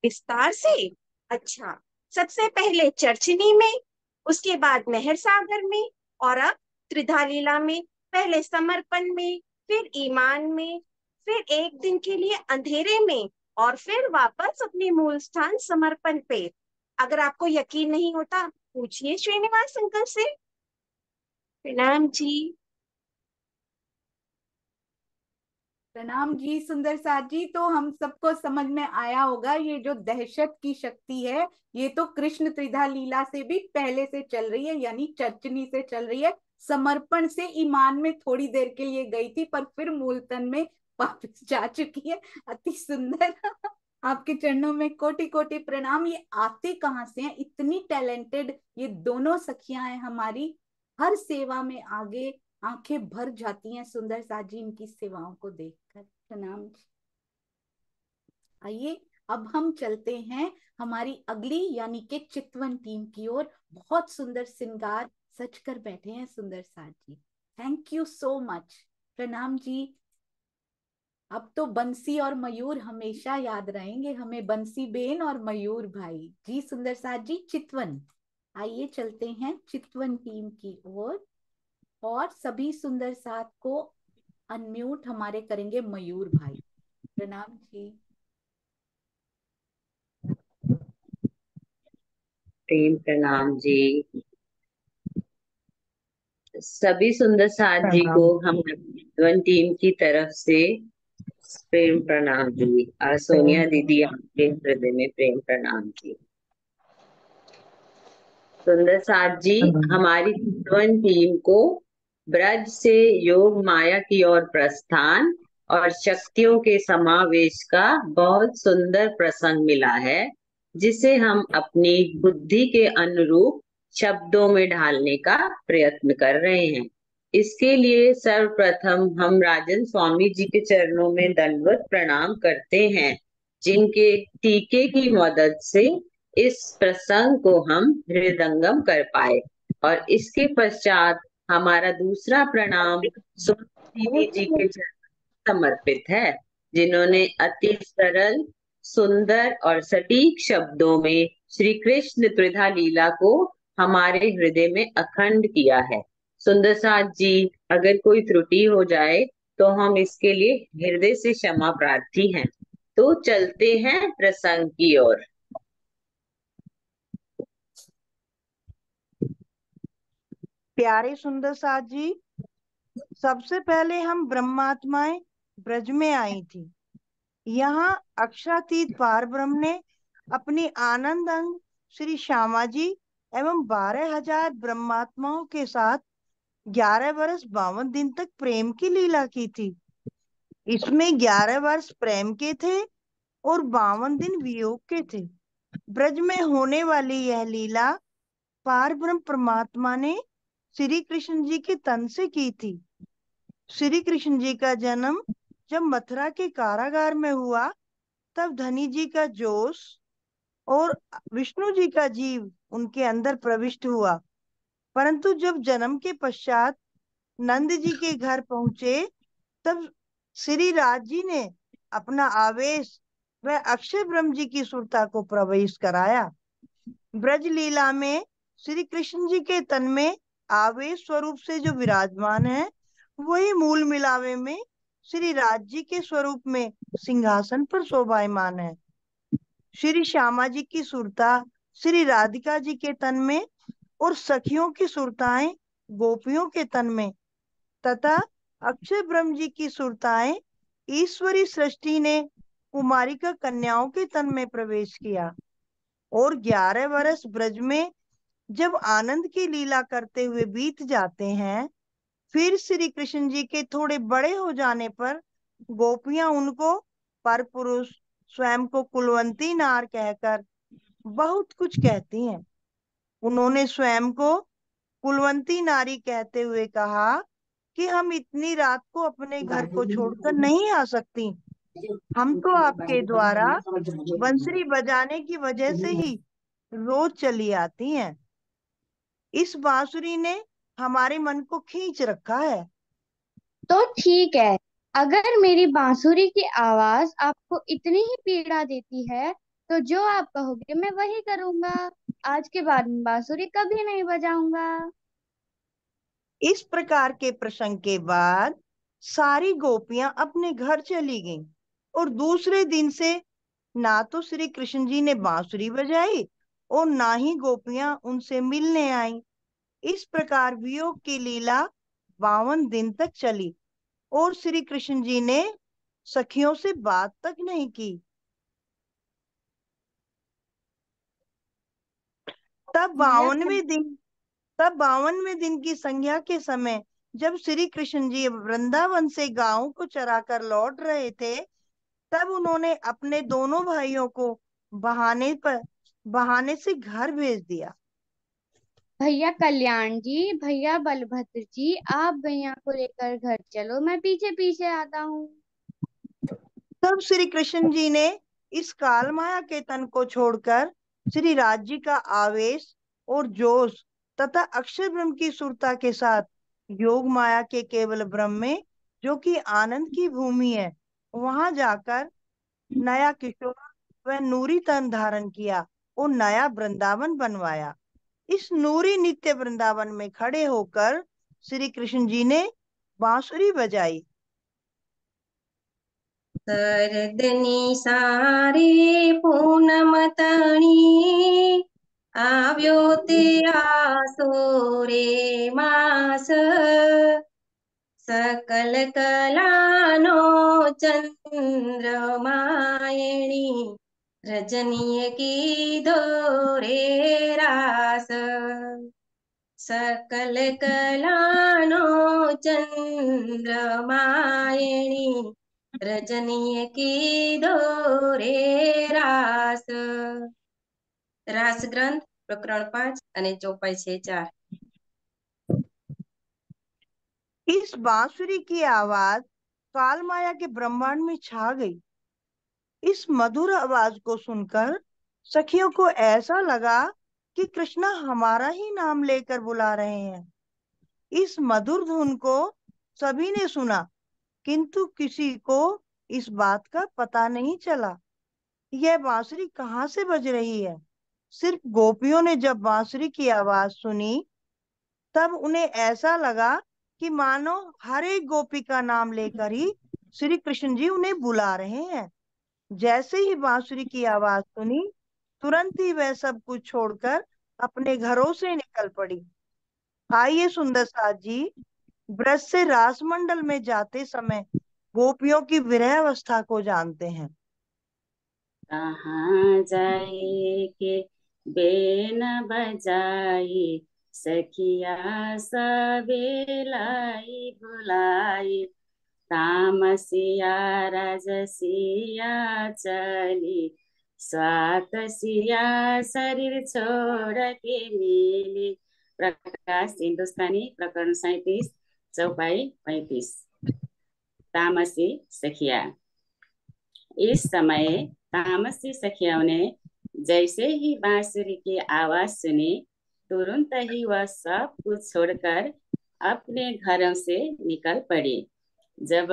विस्तार से? अच्छा, सबसे पहले चर्चिनी में, उसके बाद मेहर सागर में, और अब त्रिधा लीला में। पहले समर्पण में, फिर ईमान में, फिर एक दिन के लिए अंधेरे में, और फिर वापस अपने मूल स्थान समर्पण पे। अगर आपको यकीन नहीं होता, पूछिए श्रीनिवास अंकल से। प्रणाम जी। प्रणाम जी सुंदर साथ जी। तो हम सबको समझ में आया होगा, ये जो दहशत की शक्ति है, ये तो कृष्ण त्रिधा लीला से भी पहले से चल रही है, यानी चर्चनी से चल रही है। समर्पण से ईमान में थोड़ी देर के लिए गई थी, पर फिर मूल तन में वापस जा चुकी है। अति सुंदर। आपके चरणों में कोटि कोटि प्रणाम। ये आते कहाँ से हैं, इतनी टैलेंटेड ये दोनों सखियां हैं हमारी, हर सेवा में आगे। आंखें भर जाती हैं सुंदर साथ जी इनकी सेवाओं को देखकर। प्रणाम जी। आइए अब हम चलते हैं हमारी अगली यानी कि चितवन टीम की ओर। बहुत सुंदर श्रृंगार सज कर बैठे हैं सुंदर साथ जी, थैंक यू सो मच। प्रणाम जी। अब तो बंसी और मयूर हमेशा याद रहेंगे हमें, बंसी बेन और मयूर भाई। जी सुंदर साथ जी, चितवन। आइए चलते हैं चितवन टीम की ओर, और सभी सुंदर साथ को अनम्यूट हमारे करेंगे मयूर भाई। प्रणाम जी। प्रेम प्रणाम जी। सभी सुंदर साथ जी को हम वन टीम की तरफ से प्रेम प्रणाम जी, और सोनिया दीदी आपके हृदय में प्रेम प्रणाम जी। सुंदर साथ जी, हमारी वन टीम को ब्रज से योग माया की ओर प्रस्थान और शक्तियों के समावेश का बहुत सुंदर प्रसंग मिला है, जिसे हम अपनी बुद्धि के अनुरूप शब्दों में ढालने का प्रयत्न कर रहे हैं। इसके लिए सर्वप्रथम हम राजन स्वामी जी के चरणों में दंडवत प्रणाम करते हैं, जिनके टीके की मदद से इस प्रसंग को हम हृदयंगम कर पाए। और इसके पश्चात हमारा दूसरा प्रणाम सुनीति जी के चरणों में समर्पित है, जिन्होंने अति सरल, सुंदर और सटीक शब्दों में श्री कृष्ण त्रिधा लीला को हमारे हृदय में अखंड किया है। सुंदर साथ जी, अगर कोई त्रुटि हो जाए तो हम इसके लिए हृदय से क्षमा प्रार्थी हैं। तो चलते हैं प्रसंग की ओर। प्यारे सुंदर साथ जी, सबसे पहले हम ब्रह्मात्माएं ब्रज में आई थी। यहाँ अक्षरातीत पार ब्रह्म ने अपनी आनंद अंग श्री श्यामा जी एवं 12,000 ब्रह्मात्माओं के साथ 11 वर्ष 52 दिन तक प्रेम की लीला की थी। इसमें 11 वर्ष प्रेम के थे और 52 दिन वियोग के थे। ब्रज में होने वाली यह लीला पार ब्रह्म परमात्मा ने श्री कृष्ण जी के तन से की थी। श्री कृष्ण जी का जन्म जब मथुरा के कारागार में हुआ, तब धनी जी का जोश और विष्णु जी का जीव उनके अंदर प्रविष्ट हुआ। परंतु जब जन्म के पश्चात नंद जी के घर पहुंचे, तब श्री राज जी ने अपना आवेश व अक्षय ब्रह्म जी की सुरता को प्रवेश कराया। ब्रज लीला में श्री कृष्ण जी के तन में आवेश स्वरूप से जो विराजमान है, वही मूल मिलावे में श्री राज जी के स्वरूप में सिंहासन पर शोभायमान है। श्री श्यामा जी की सुरता श्री राधिका जी के तन में और सखियों की सुरताएं गोपियों के तन में तथा अक्षय ब्रह्म जी की सुरताएं ईश्वरी सृष्टि ने कुमारिका कन्याओं के तन में प्रवेश किया। और 11 वर्ष ब्रज में जब आनंद की लीला करते हुए बीत जाते हैं, फिर श्री कृष्ण जी के थोड़े बड़े हो जाने पर गोपियां उनको परपुरुष, स्वयं को कुलवंती नार कहकर बहुत कुछ कहती हैं। उन्होंने स्वयं को कुलवंती नारी कहते हुए कहा कि हम इतनी रात को अपने घर को छोड़कर नहीं आ सकती, हम तो आपके द्वारा बंसरी बजाने की वजह से ही रोज चली आती हैं। इस बांसुरी ने हमारे मन को खींच रखा है। तो ठीक है, अगर मेरी बांसुरी की आवाज आपको इतनी ही पीड़ा देती है तो जो आप कहोगे मैं वही करूंगा। आज के बाद मैं बांसुरी कभी नहीं बजाऊंगा। इस प्रकार के प्रसंग के बाद सारी गोपियां अपने घर चली गईं और दूसरे दिन से ना तो श्री कृष्ण जी ने बांसुरी बजाई और ना ही गोपियां उनसे मिलने आईं। इस प्रकार वियोग की लीला 52 दिन तक चली और श्री कृष्ण जी ने सखियों से बात तक नहीं की। तब 52वें दिन की संध्या के समय जब श्री कृष्ण जी वृंदावन से गायों को चराकर लौट रहे थे, तब उन्होंने अपने दोनों भाइयों को बहाने से घर भेज दिया। भैया कल्याण जी, भैया बलभद्र जी, आप गैया को लेकर घर चलो, मैं पीछे पीछे आता हूँ। तब श्री कृष्ण जी ने इस काल माया के तन को छोड़कर श्री राज जी का आवेश और जोश तथा अक्षर ब्रह्म की सुरता के साथ योग माया के केवल ब्रह्म में, जो कि आनंद की भूमि है, वहां जाकर नया किशोर व नूरी तन धारण किया और नया वृंदावन बनवाया। इस नूरी नित्य वृंदावन में खड़े होकर श्री कृष्ण जी ने बांसुरी बजाई। शरदनी सारी पूनम तणी આવ્યો તે આસો રે માસ सकल कलानो चंद्रमायणी रजनीय कीधो रे रास सकल कलानो चंद्रमायणी रजनीय कीधो रे रास। रास ग्रंथ प्रकरण 5 અને ચોપાઈ છે 4। इस बांसुरी की आवाज काल माया के ब्रह्मांड में छा गई। इस मधुर आवाज को सुनकर सखियों को ऐसा लगा कि कृष्णा हमारा ही नाम लेकर बुला रहे हैं। इस मधुर धुन को सभी ने सुना, किंतु किसी को इस बात का पता नहीं चला यह बांसुरी कहाँ से बज रही है। सिर्फ गोपियों ने जब बांसुरी की आवाज सुनी, तब उन्हें ऐसा लगा कि मानो हर एक गोपी का नाम लेकर ही श्री कृष्ण जी उन्हें बुला रहे हैं। जैसे ही बांसुरी की आवाज सुनी, तुरंत ही वह सब कुछ छोड़कर अपने घरों से निकल पड़ी। आइए सुंदर साथ जी, ब्रज से रासमंडल में जाते समय गोपियों की विरह अवस्था को जानते हैं। कहाँ जाए के बेन बजाई सखिया सबेलाई बुलाई तामसिया राजसिया चली स्वातसिया शरीर छोड़ के मिली। प्रकाश हिंदुस्तानी प्रकरण 37 चौपाई 35। तामसी सखिया। इस समय तामसी सखियों ने जैसे ही बांसुरी की आवाज सुनी, तुरंत ही वह सब कुछ छोड़कर अपने घरों से निकल पड़ी। जब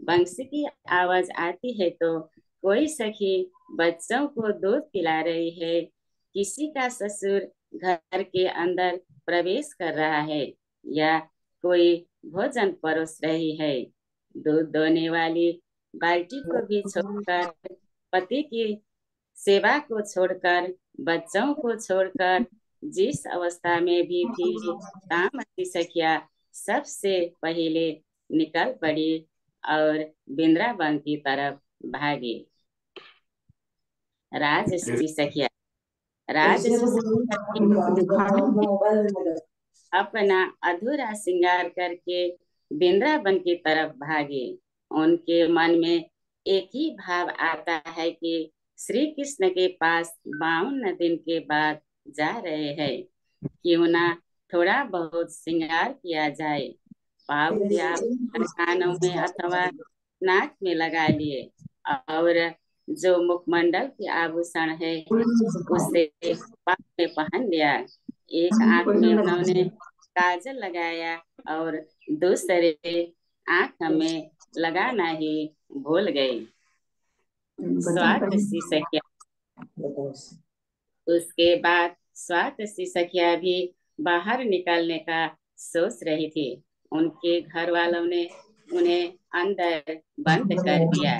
बंसी की आवाज आती है तो कोई सखी बच्चों को दूध पिला रही है, किसी का ससुर घर के अंदर प्रवेश कर रहा है या कोई भोजन परोस रही है। दूध दोने वाली बाल्टी को भी छोड़कर, पति की सेवा को छोड़कर, बच्चों को छोड़कर, जिस अवस्था में भी थी, तामसी सखिया सबसे पहले निकल पड़ी और वृंदावन की तरफ भागी। राजसी सखिया अपना अधूरा श्रृंगार करके वृंदावन की तरफ भागे। उनके मन में एक ही भाव आता है कि श्री कृष्ण के पास 52 दिन के बाद जा रहे हैं, क्यों ना थोड़ा बहुत श्रृंगार किया जाए। पाव के आभूषण कानों में अथवा नाक में लगा लिए और जो मुखमंडल के आभूषण है उसे पाव में पहन लिया। एक आंख में उन्होंने काजल लगाया और दूसरे आंख में लगाना ही भूल गए। स्वाति सखिया उसके बाद स्वाति सखिया भी बाहर निकलने का सोच रही थी। उनके घर वालों ने उन्हें अंदर बंद कर दिया,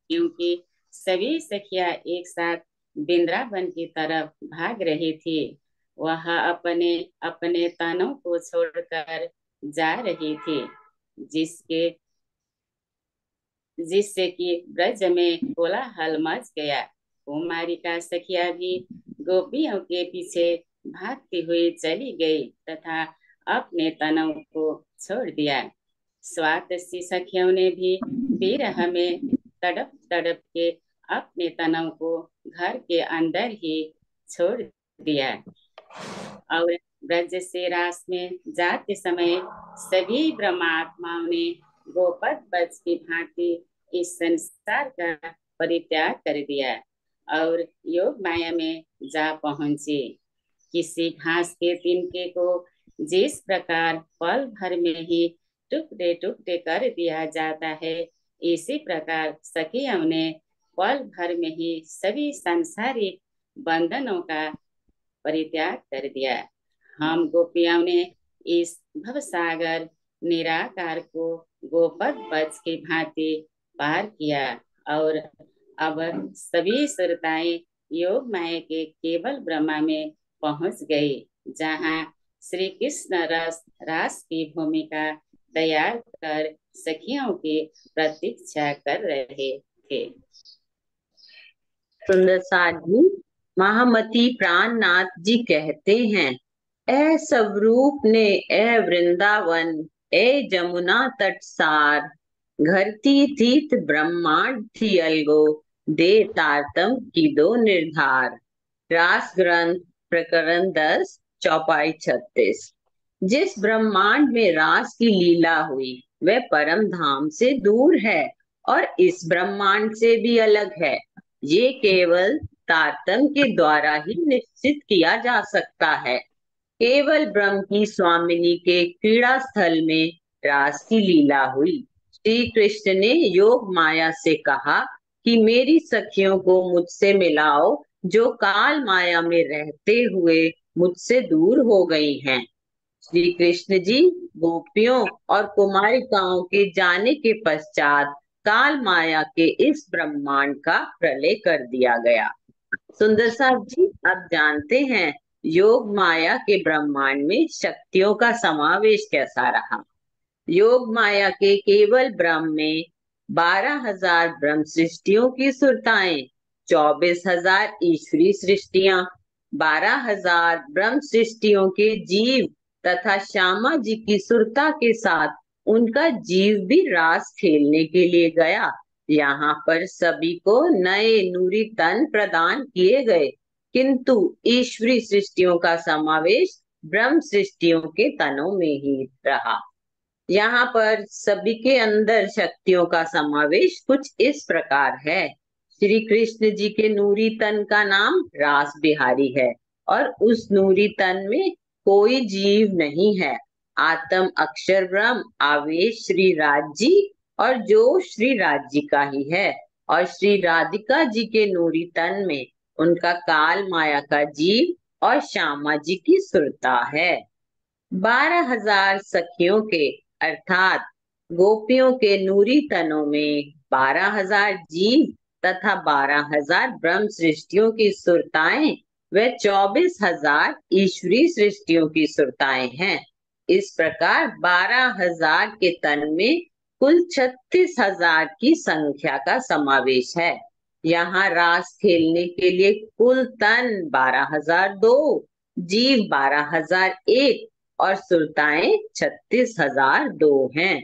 क्योंकि सभी सखिया एक साथ वृंदावन की तरफ भाग रही थी। वह अपने अपने तनों को छोड़कर जा रही थी, जिससे कि ब्रज में कोलाहल मच गया। कुमारी का सखिया भी गोपियों के पीछे भागती हुई चली गई तथा अपने तनों को छोड़ दिया। स्वाति सखियों ने भी विरह में तड़प तड़प के अपने तनों को घर के अंदर ही छोड़ दिया और ब्रज से रास में जाते समय सभी ब्रह्मात्माओं ने गोपद बज की भांति इस संसार का परित्याग कर दिया और योग माया में जा पहुंचे। किसी घास के तिनके को जिस प्रकार पल भर में ही टुकड़े टुकड़े कर दिया जाता है, इसी प्रकार सखियों ने पल भर में ही सभी सांसारिक बंधनों का परित्याग कर दिया। हम गोपियों ने इस भवसागर निराकार को गोपद बज की भांति पार किया और अब सभी सुरताएं योग माया के केवल ब्रह्मा में पहुंच गई, जहाँ श्री कृष्ण रास की भूमिका तैयार कर सखियों की प्रतीक्षा कर रहे थे। सुंदर साथ जी महामती प्राणनाथ जी कहते हैं, ए स्वरूप ने ए वृंदावन ए जमुना तट सार, घरती तीत ब्रह्मांड थी अलगो, दे तारतम की दो निर्धार। रास ग्रंथ प्रकरण 10 चौपाई 36। जिस ब्रह्मांड में रास की लीला हुई वह परम धाम से दूर है और इस ब्रह्मांड से भी अलग है। ये केवल तारतम्य के द्वारा ही निश्चित किया जा सकता है। केवल ब्रह्म की स्वामिनी के क्रीड़ा स्थल में रास की लीला हुई। श्री कृष्ण ने योग माया से कहा कि मेरी सखियों को मुझसे मिलाओ, जो काल माया में रहते हुए मुझसे दूर हो गई हैं। श्री कृष्ण जी गोपियों और कुमारिकाओं के जाने के पश्चात काल माया के इस ब्रह्मांड का प्रलय कर दिया गया। सुंदर साहब जी अब जानते हैं योग माया के ब्रह्मांड में शक्तियों का समावेश कैसा रहा। योग माया के केवल ब्रह्म में 12,000 ब्रह्म सृष्टियों की सुरताएं, 24,000 ईश्वरी सृष्टियां, 12,000 ब्रह्म सृष्टियों के जीव तथा श्यामा जी की सुरता के साथ उनका जीव भी रास खेलने के लिए गया। यहाँ पर सभी को नए नूरी तन प्रदान किए गए, किंतु ईश्वरी सृष्टियों का समावेश ब्रह्म सृष्टियों के तनों में ही रहा। यहाँ पर सभी के अंदर शक्तियों का समावेश कुछ इस प्रकार है। श्री कृष्ण जी के नूरी तन का नाम रास बिहारी है और उस नूरी तन में कोई जीव नहीं है। आत्म अक्षर ब्रह्म आवेश श्री राज जी और जो श्री राज जी का ही है। और श्री राधिका जी के नूरी तन में उनका काल माया का जीव और श्यामा जी की सुरता है। 12,000 सखियों के अर्थात गोपियों के नूरी तनों में 12,000 जीव तथा 12,000 ब्रह्म सृष्टियों की सुरताएं व 24,000 ईश्वरी सृष्टियों की सुरताएं हैं। इस प्रकार 12,000 के तन में कुल 36,000 की संख्या का समावेश है। यहाँ रास खेलने के लिए कुल तन 12,002, जीव 12,001 और सुरताएं 36,002 हैं।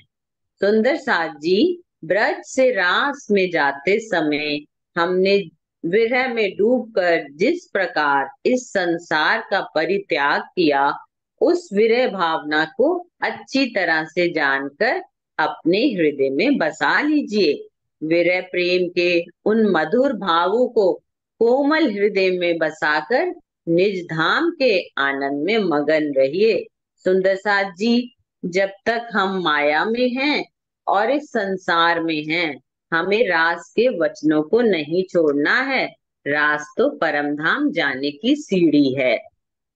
सुंदर साथ जी, ब्रज से रास में जाते समय हमने विरह में डूबकर जिस प्रकार इस संसार का परित्याग किया, उस विरह भावना को अच्छी तरह से जानकर अपने हृदय में बसा लीजिए। विरह प्रेम के उन मधुर भावों को कोमल हृदय में बसाकर निज धाम के आनंद में मगन रहिए। सुंदर साथ जी, जब तक हम माया में हैं और इस संसार में हैं, हमें रास के वचनों को नहीं छोड़ना है। रास तो परम धाम जाने की सीढ़ी है।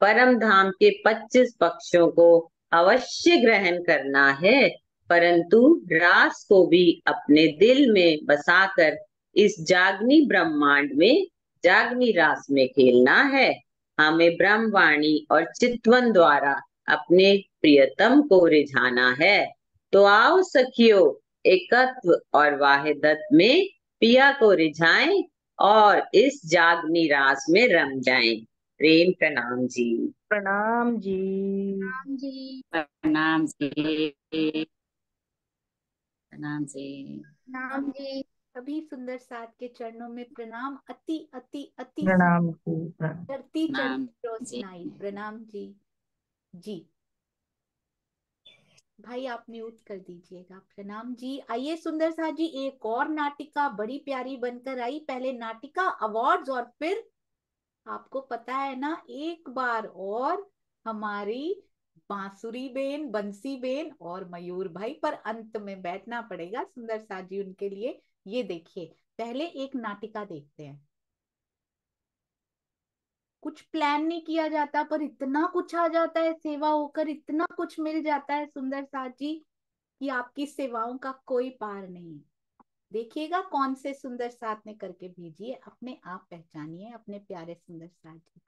परम धाम के 25 पक्षों को अवश्य ग्रहण करना है, परंतु रास को भी अपने दिल में बसाकर इस जागनी ब्रह्मांड में जागनी रास में खेलना है। हमें ब्रह्मवाणी और चितवन द्वारा अपने प्रियतम को रिझाना है। तो आओ सखियों, एकत्व और वाहिदत में पिया को रिझाएं और इस जागनी रास में रम जाएं। प्रेम प्रणाम जी। प्रणाम जी। राम जी। प्रणाम जी। प्रणाम जी। राम जी। सभी सुंदर साथ के चरणों में प्रणाम। अति अति अति प्रणाम जी। चढ़ती प्रणाम चढ़ती रोशनाई। प्रणाम जी। जी भाई आप म्यूट कर दीजिएगा। प्रणाम जी। आइए सुंदर साथ जी, एक और नाटिका बड़ी प्यारी बनकर आई। पहले नाटिका अवार्ड्स और फिर आपको पता है ना, एक बार और हमारी बांसुरी बेन, बंसी बेन और मयूर भाई पर अंत में बैठना पड़ेगा सुंदर साथ जी उनके लिए। ये देखिए, पहले एक नाटिका देखते हैं। कुछ प्लान नहीं किया जाता पर इतना कुछ आ जाता है, सेवा होकर इतना कुछ मिल जाता है सुंदर साथ जी कि आपकी सेवाओं का कोई पार नहीं। देखिएगा कौन से सुंदर साथ ने करके भेजिए, अपने आप पहचानिए अपने प्यारे सुंदर साथ जी।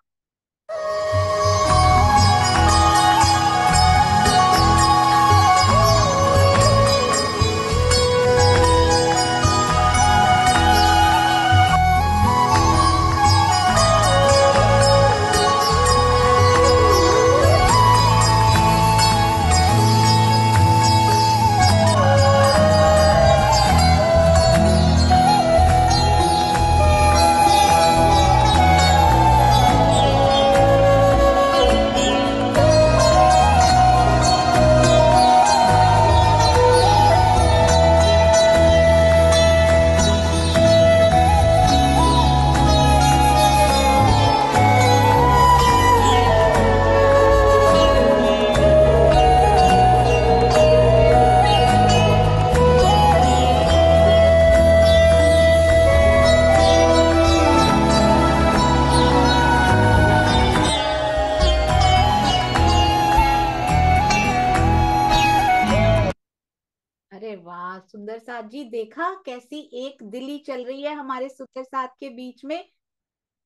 अरे वाह सुंदर साथ जी, देखा कैसी एक दिली चल रही है हमारे सुंदर साथ के बीच में।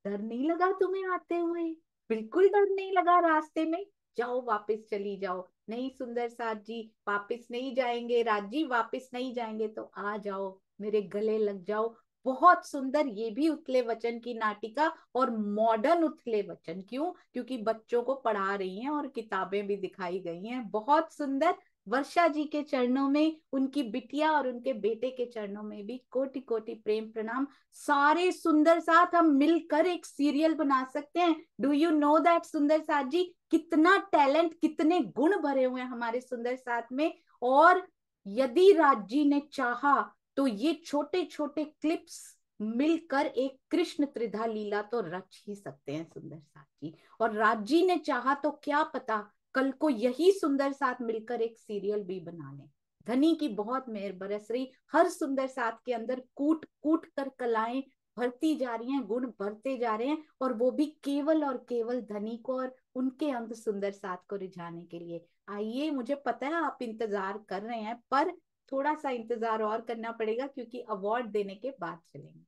डर नहीं लगा तुम्हें आते हुए? बिल्कुल डर नहीं लगा रास्ते में? जाओ वापस चली जाओ। नहीं सुंदर साथ जी वापस नहीं जाएंगे, राजी वापस नहीं जाएंगे तो आ जाओ मेरे गले लग जाओ। बहुत सुंदर, ये भी उथले वचन की नाटिका और मॉडर्न उथले वचन। क्यों? क्योंकि बच्चों को पढ़ा रही हैं और किताबें भी दिखाई गई हैं। बहुत सुंदर। वर्षा जी के चरणों में, उनकी बिटिया और उनके बेटे के चरणों में भी कोटि कोटि प्रेम प्रणाम। सारे सुंदर साथ हम मिलकर एक सीरियल बना सकते हैं। डू यू नो दैट सुंदर साथ जी? कितना टैलेंट, कितने गुण भरे हुए हैं हमारे सुंदर साथ में। और यदि राज जी ने चाहा तो ये छोटे छोटे क्लिप्स मिलकर एक कृष्ण त्रिधा लीला तो रच ही सकते हैं सुंदर साथ जी। और राज जी ने चाहा तो क्या पता कल को यही सुंदर साथ मिलकर एक सीरियल भी बना लें। धनी की बहुत मेहर बरस रही, हर सुंदर साथ के अंदर कूट कूट कर कलाएं भरती जा रही हैं, गुण बढ़ते जा रहे हैं, और वो भी केवल और केवल धनी को और उनके अंग सुंदर साथ को रिझाने के लिए। आइए, मुझे पता है आप इंतजार कर रहे हैं, पर थोड़ा सा इंतजार और करना पड़ेगा, क्योंकि अवार्ड देने के बाद चलेंगे।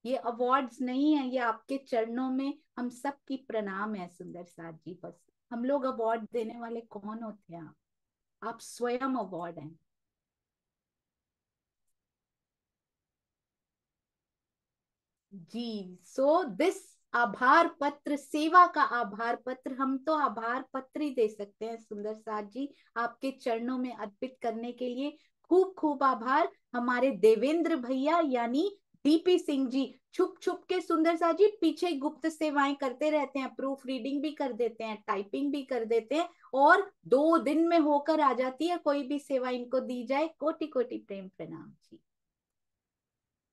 ये अवार्ड्स नहीं है, ये आपके चरणों में हम सब की प्रणाम है सुंदर साथ जी। बस हम लोग अवार्ड देने वाले कौन होते हैं? आप स्वयं अवार्ड हैं। जी, सो दिस आभार पत्र, सेवा का आभार पत्र, हम तो आभार पत्र ही दे सकते हैं सुंदर साथ जी आपके चरणों में अर्पित करने के लिए। खूब खूब आभार हमारे देवेंद्र भैया यानी डीपी सिंह जी, छुप छुप के सुंदर साथ जी पीछे गुप्त सेवाएं करते रहते हैं, प्रूफ रीडिंग भी कर देते हैं, टाइपिंग भी कर देते हैं, और 2 दिन में होकर आ जाती है कोई भी सेवा इनको दी जाए। कोटि कोटि प्रेम प्रणाम जी।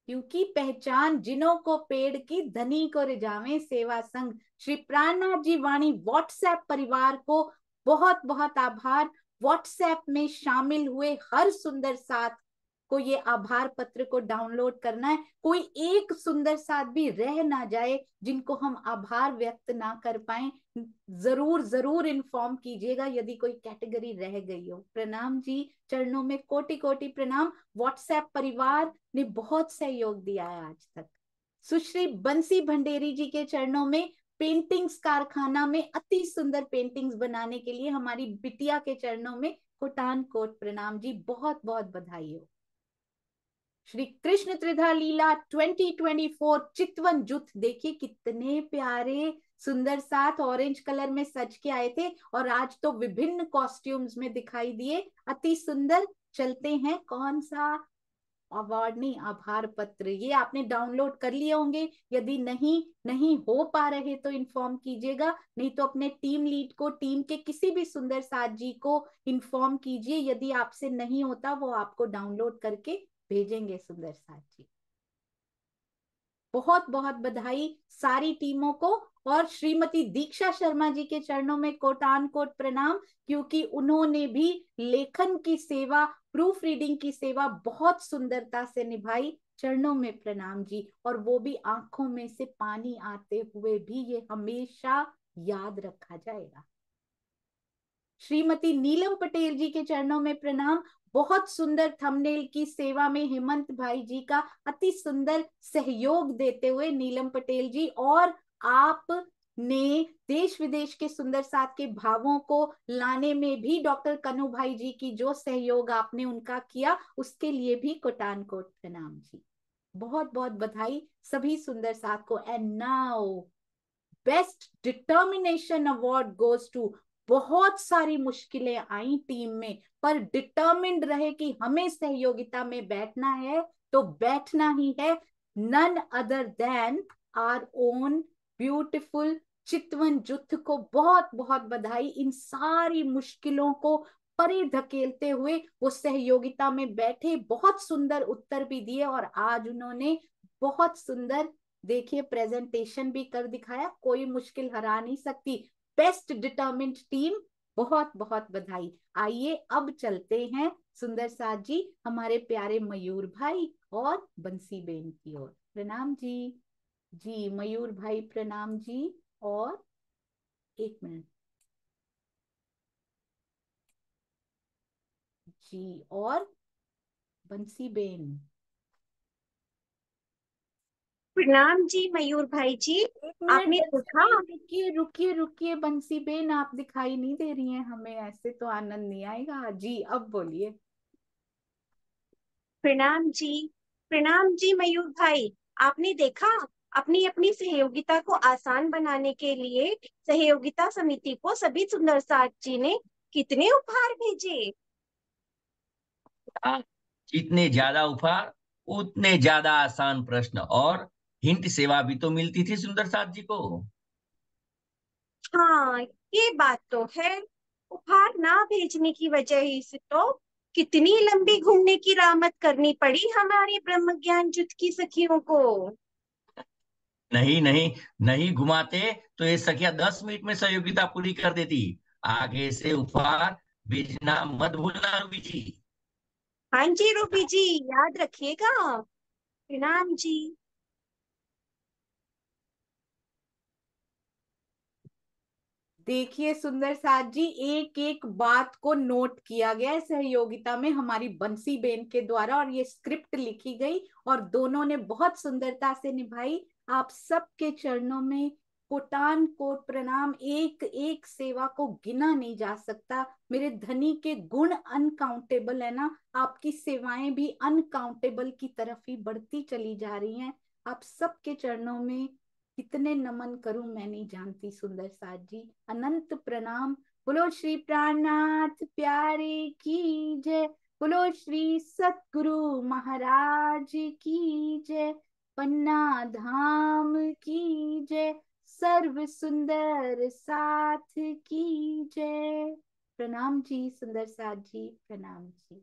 क्योंकि पहचान जिनों को पेड़ की, धनी को रिझावे सेवा संग। श्री प्राणनाथ जी वाणी व्हाट्सएप परिवार को बहुत बहुत आभार। व्हाट्सएप में शामिल हुए हर सुंदर साथ को ये आभार पत्र को डाउनलोड करना है। कोई एक सुंदर साथ भी रह ना जाए जिनको हम आभार व्यक्त ना कर पाए। जरूर जरूर इन्फॉर्म कीजिएगा यदि कोई कैटेगरी रह गई हो। प्रणाम जी, चरणों में कोटि कोटि प्रणाम। व्हाट्सएप परिवार ने बहुत सहयोग दिया है आज तक। सुश्री बंसी भंडेरी जी के चरणों में पेंटिंग्स कारखाना में अति सुंदर पेंटिंग्स बनाने के लिए हमारी बिटिया के चरणों में कोटान कोट प्रणाम जी, बहुत बहुत बधाई हो। श्री कृष्ण त्रिधा लीला 2024 चितवन जुथ, देखिए कितने प्यारे सुंदर साथ ऑरेंज कलर में सज के आए थे, और आज तो विभिन्न कॉस्ट्यूम्स में दिखाई दिए, अति सुंदर। चलते हैं, कौन सा अवार्ड नहीं, आभार पत्र, ये आपने डाउनलोड कर लिए होंगे। यदि नहीं हो पा रहे तो इन्फॉर्म कीजिएगा, नहीं तो अपने टीम लीड को, टीम के किसी भी सुंदर साथ जी को इन्फॉर्म कीजिए। यदि आपसे नहीं होता वो आपको डाउनलोड करके भेजेंगे सुंदर साथ जी। बहुत बहुत बधाई सारी टीमों को, और श्रीमती दीक्षा शर्मा जी के चरणों में कोटान कोट प्रणाम, क्योंकि उन्होंने भी लेखन की सेवा, प्रूफ रीडिंग की सेवा बहुत सुंदरता से निभाई। चरणों में प्रणाम जी, और वो भी आंखों में से पानी आते हुए भी ये हमेशा याद रखा जाएगा। श्रीमती नीलम पटेल जी के चरणों में प्रणाम। बहुत सुंदर थंबनेल की सेवा में हेमंत भाई जी का अति सुंदर सहयोग देते हुए नीलम पटेल जी, और आपने देश विदेश के सुंदर साथ के भावों को लाने में भी डॉक्टर कन्हू भाई जी की जो सहयोग आपने उनका किया, उसके लिए भी कोटान कोट प्रणाम जी। बहुत बहुत बधाई सभी सुंदर साथ को। And now best determination award goes to, बहुत सारी मुश्किलें आई टीम में, पर डिटर्मिन्ड रहे कि हमें सहयोगिता में बैठना है तो बैठना ही है। None other than our own beautiful Chitvan जुथ को बहुत बहुत बधाई। इन सारी मुश्किलों को परे धकेलते हुए वो सहयोगिता में बैठे, बहुत सुंदर उत्तर भी दिए, और आज उन्होंने बहुत सुंदर, देखिए, प्रेजेंटेशन भी कर दिखाया। कोई मुश्किल हरा नहीं सकती। बेस्ट डिटर्मिन्ड टीम, बहुत बहुत बधाई। आइए अब चलते हैं सुंदर साथ जी हमारे प्यारे मयूर भाई और बंसी बेन की ओर। प्रणाम जी। जी मयूर भाई प्रणाम जी, और 1 मिनट जी, और बंसी बेन। प्रणाम जी मयूर भाई जी। आपने देखा, रुकिए रुकिए रुकिए बंसी बेन, आप दिखाई नहीं दे रही हैं हमें, ऐसे तो आनंद नहीं आएगा जी। अब बोलिए। प्रणाम जी। प्रणाम जी मयूर भाई। आपने देखा, अपनी अपनी सहयोगिता को आसान बनाने के लिए सहयोगिता समिति को सभी सुंदर साथ जी ने कितने उपहार भेजे। जितने ज्यादा उपहार उतने ज्यादा आसान प्रश्न, और हिंट सेवा भी तो मिलती थी सुंदर साथ जी को। हाँ, ये बात तो है। उपहार ना भेजने की वजह ही से तो कितनी लंबी घूमने की रामत करनी पड़ी हमारी ब्रह्म ज्ञान जुट की सखियों को। नहीं नहीं, नहीं घुमाते तो ये सखिया 10 मिनट में सहयोगिता पूरी कर देती। आगे से उपहार भेजना मत भूलना रूबी जी। हाँ जी रूबी जी, याद रखिएगा। प्रणाम जी। देखिए सुंदर साथ जी, एक एक बात को नोट किया गया है सहयोगिता में हमारी बंसी बेन के द्वारा, और ये स्क्रिप्ट लिखी गई और दोनों ने बहुत सुंदरता से निभाई। आप सबके चरणों में कोटान कोट प्रणाम। एक एक सेवा को गिना नहीं जा सकता। मेरे धनी के गुण अनकाउंटेबल है ना, आपकी सेवाएं भी अनकाउंटेबल की तरफ ही बढ़ती चली जा रही हैं। आप सबके चरणों में कितने नमन करूं मैं नहीं जानती सुंदर साथ जी। अनंत प्रणाम। बोलो श्री प्राणनाथ प्यारे की जय। बोलो श्री सतगुरु महाराज की जय। पन्ना धाम की जय। सर्व सुंदर साथ की जय। प्रणाम जी सुंदर साथ जी, प्रणाम जी।